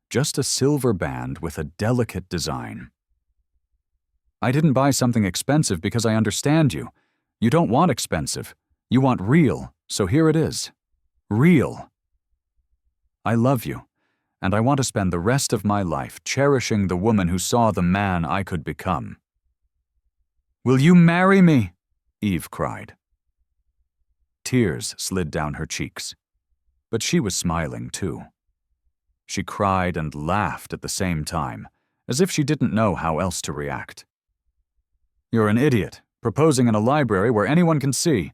just a silver band with a delicate design. "I didn't buy something expensive because I understand you. You don't want expensive. You want real, so here it is. Real. I love you, and I want to spend the rest of my life cherishing the woman who saw the man I could become." "Will you marry me?" Eve cried. Tears slid down her cheeks, but she was smiling too. She cried and laughed at the same time, as if she didn't know how else to react. "You're an idiot, proposing in a library where anyone can see."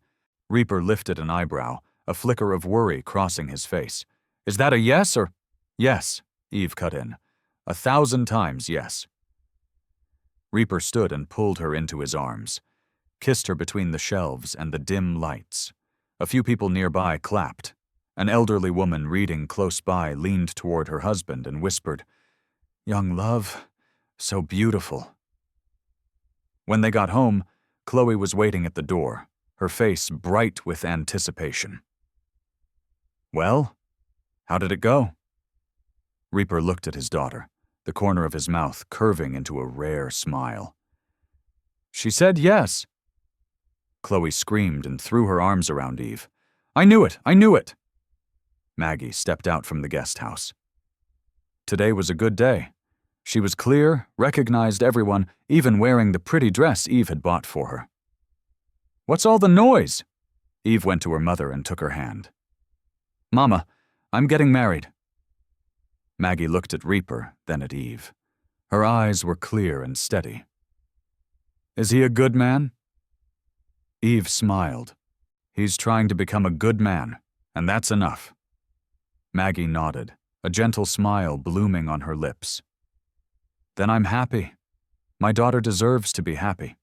Reaper lifted an eyebrow, a flicker of worry crossing his face. "Is that a yes or—" "Yes," Eve cut in. 1,000 times yes. Reaper stood and pulled her into his arms, kissed her between the shelves and the dim lights. A few people nearby clapped. An elderly woman reading close by leaned toward her husband and whispered, "Young love, so beautiful." When they got home, Chloe was waiting at the door, her face bright with anticipation. "Well, how did it go?" Reaper looked at his daughter, the corner of his mouth curving into a rare smile. "She said yes." Chloe screamed and threw her arms around Eve. "I knew it! I knew it!" Maggie stepped out from the guest house. Today was a good day. She was clear, recognized everyone, even wearing the pretty dress Eve had bought for her. "What's all the noise?" Eve went to her mother and took her hand. "Mama, I'm getting married." Maggie looked at Reaper, then at Eve. Her eyes were clear and steady. "Is he a good man?" Eve smiled. "He's trying to become a good man, and that's enough." Maggie nodded, a gentle smile blooming on her lips. "Then I'm happy. My daughter deserves to be happy."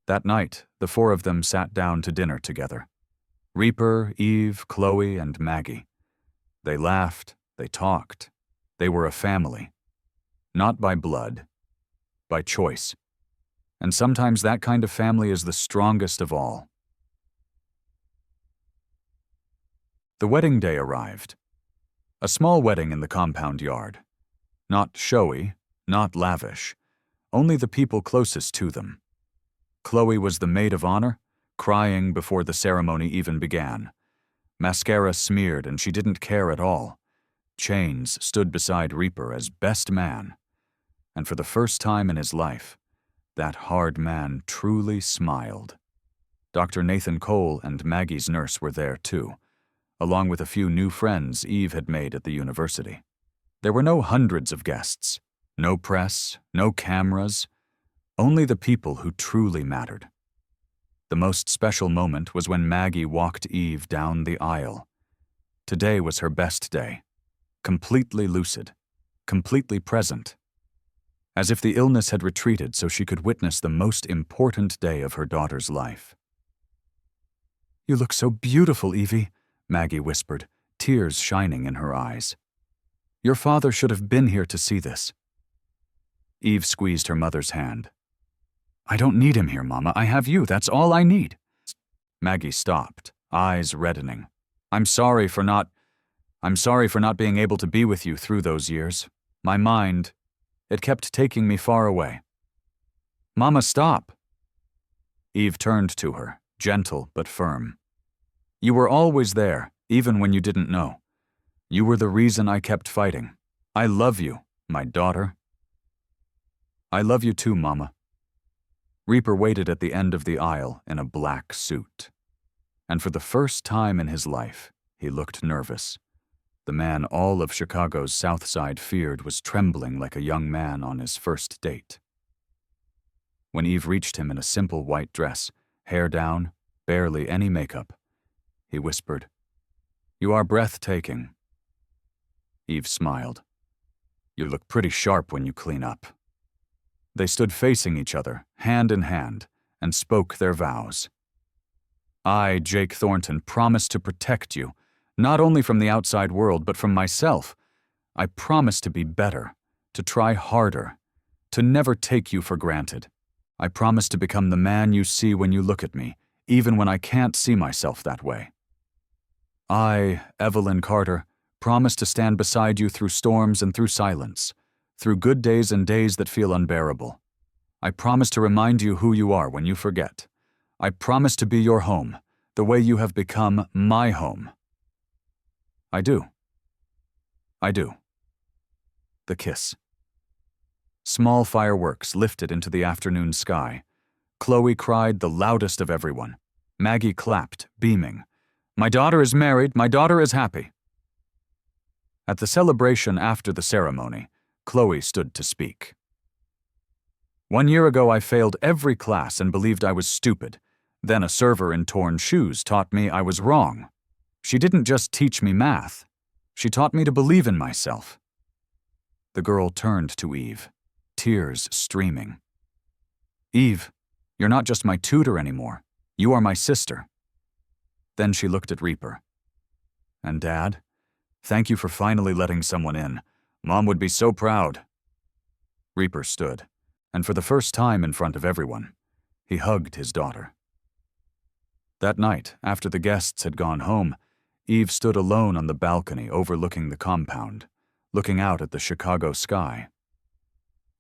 That night, the 4 of them sat down to dinner together. Reaper, Eve, Chloe, and Maggie. They laughed, they talked. They were a family. Not by blood, by choice. And sometimes that kind of family is the strongest of all. The wedding day arrived. A small wedding in the compound yard. Not showy, not lavish, only the people closest to them. Chloe was the maid of honor, crying before the ceremony even began. Mascara smeared and she didn't care at all. Chains stood beside Reaper as best man. And for the first time in his life, that hard man truly smiled. Dr. Nathan Cole and Maggie's nurse were there too, along with a few new friends Eve had made at the university. There were no hundreds of guests, no press, no cameras, only the people who truly mattered. The most special moment was when Maggie walked Eve down the aisle. Today was her best day, completely lucid, completely present, as if the illness had retreated so she could witness the most important day of her daughter's life. "You look so beautiful, Evie," Maggie whispered, tears shining in her eyes. "Your father should have been here to see this." Eve squeezed her mother's hand. "I don't need him here, Mama. I have you. That's all I need." Maggie stopped, eyes reddening. I'm sorry for not being able to be with you through those years. My mind, it kept taking me far away." "Mama, stop." Eve turned to her, gentle but firm. "You were always there, even when you didn't know. You were the reason I kept fighting. I love you, my daughter." "I love you too, Mama." Reaper waited at the end of the aisle in a black suit. And for the first time in his life, he looked nervous. The man all of Chicago's South Side feared was trembling like a young man on his first date. When Eve reached him in a simple white dress, hair down, barely any makeup, he whispered, "You are breathtaking." Eve smiled. "You look pretty sharp when you clean up." They stood facing each other, hand in hand, and spoke their vows. "I, Jake Thornton, promise to protect you, not only from the outside world, but from myself. I promise to be better, to try harder, to never take you for granted. I promise to become the man you see when you look at me, even when I can't see myself that way. I, Evelyn Carter, promise to stand beside you through storms and through silence, through good days and days that feel unbearable. I promise to remind you who you are when you forget. I promise to be your home, the way you have become my home." "I do. I do." The kiss. Small fireworks lifted into the afternoon sky. Chloe cried the loudest of everyone. Maggie clapped, beaming. "My daughter is married. My daughter is happy." At the celebration after the ceremony, Chloe stood to speak. "1 year ago I failed every class and believed I was stupid. Then a server in torn shoes taught me I was wrong. She didn't just teach me math. She taught me to believe in myself." The girl turned to Eve, tears streaming. "Eve, you're not just my tutor anymore. You are my sister." Then she looked at Reaper. "And Dad, thank you for finally letting someone in. Mom would be so proud." Reaper stood, and for the first time in front of everyone, he hugged his daughter. That night, after the guests had gone home, Eve stood alone on the balcony overlooking the compound, looking out at the Chicago sky.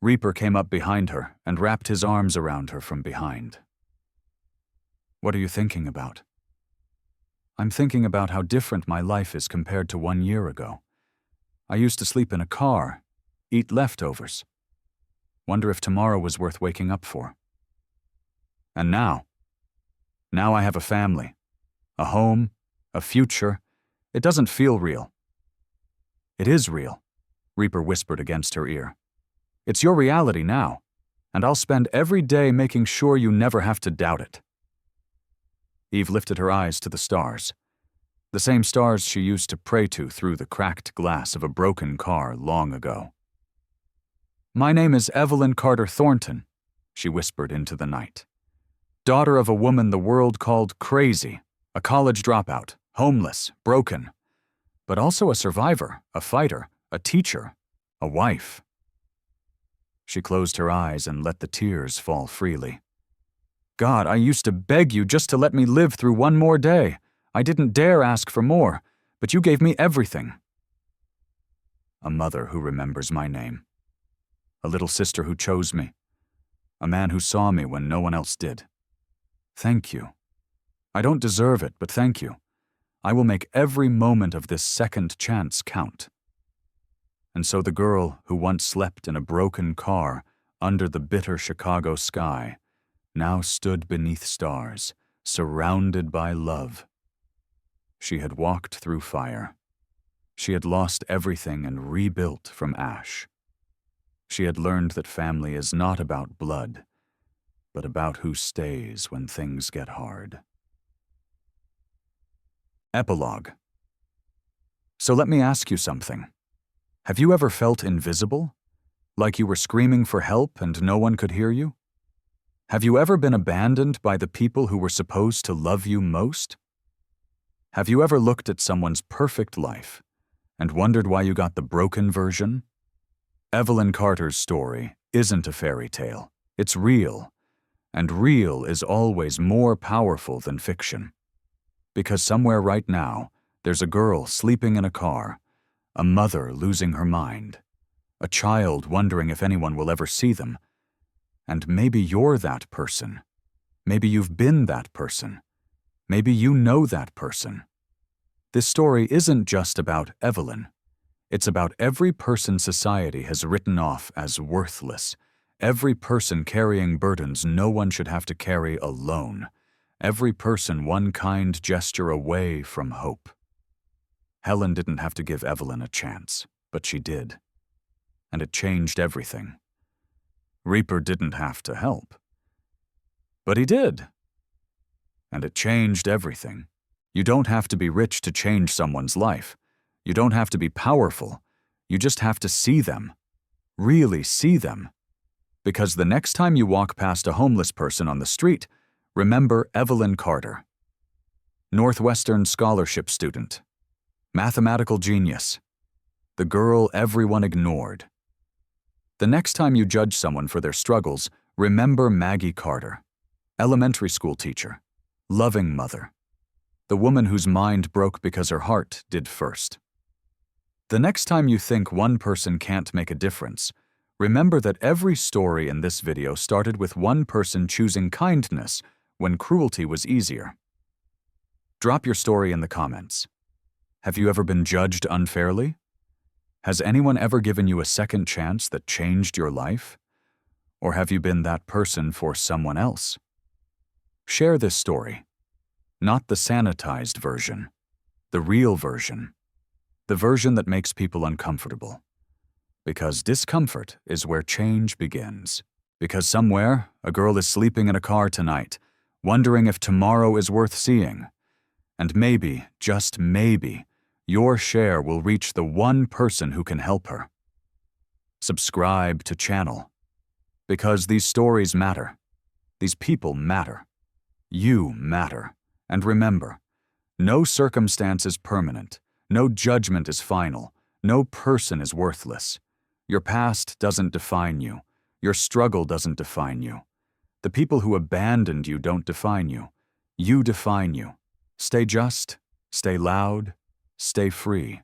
Reaper came up behind her and wrapped his arms around her from behind. "What are you thinking about?" "I'm thinking about how different my life is compared to 1 year ago. I used to sleep in a car, eat leftovers. Wonder if tomorrow was worth waking up for. And now I have a family, a home, a future. It doesn't feel real." "It is real," Reaper whispered against her ear. "It's your reality now, and I'll spend every day making sure you never have to doubt it." Eve lifted her eyes to the stars, the same stars she used to pray to through the cracked glass of a broken car long ago. "My name is Evelyn Carter Thornton," she whispered into the night. "Daughter of a woman the world called crazy, a college dropout, homeless, broken, but also a survivor, a fighter, a teacher, a wife." She closed her eyes and let the tears fall freely. "God, I used to beg you just to let me live through one more day. I didn't dare ask for more, but you gave me everything." A mother who remembers my name. A little sister who chose me. A man who saw me when no one else did. Thank you. I don't deserve it, but thank you. I will make every moment of this second chance count." And so the girl who once slept in a broken car under the bitter Chicago sky now stood beneath stars, surrounded by love. She had walked through fire. She had lost everything and rebuilt from ash. She had learned that family is not about blood. but about who stays when things get hard. Epilogue. So let me ask you something. Have you ever felt invisible? Like you were screaming for help and no one could hear you? Have you ever been abandoned by the people who were supposed to love you most? Have you ever looked at someone's perfect life and wondered why you got the broken version? Evelyn Carter's story isn't a fairy tale. It's real, and real is always more powerful than fiction. Because somewhere right now, there's a girl sleeping in a car, a mother losing her mind, a child wondering if anyone will ever see them. And maybe you're that person. Maybe you've been that person. Maybe you know that person. This story isn't just about Evelyn. It's about every person society has written off as worthless, every person carrying burdens no one should have to carry alone, every person one kind gesture away from hope. Helen didn't have to give Evelyn a chance, but she did. And it changed everything. Reaper didn't have to help, but he did. And it changed everything. You don't have to be rich to change someone's life. You don't have to be powerful. You just have to see them. Really see them. Because the next time you walk past a homeless person on the street, remember Evelyn Carter. Northwestern scholarship student. Mathematical genius. The girl everyone ignored. The next time you judge someone for their struggles, remember Maggie Carter. Elementary school teacher. Loving mother. The woman whose mind broke because her heart did first. The next time you think one person can't make a difference, remember that every story in this video started with one person choosing kindness when cruelty was easier. Drop your story in the comments. Have you ever been judged unfairly? Has anyone ever given you a second chance that changed your life? Or have you been that person for someone else? Share this story. Not the sanitized version, the real version. The version that makes people uncomfortable. Because discomfort is where change begins. Because somewhere, a girl is sleeping in a car tonight, wondering if tomorrow is worth seeing. And maybe, just maybe, your share will reach the one person who can help her. Subscribe to channel. Because these stories matter. These people matter. You matter. And remember, no circumstance is permanent. No judgment is final. No person is worthless. Your past doesn't define you. Your struggle doesn't define you. The people who abandoned you don't define you. You define you. Stay just, stay loud, stay free.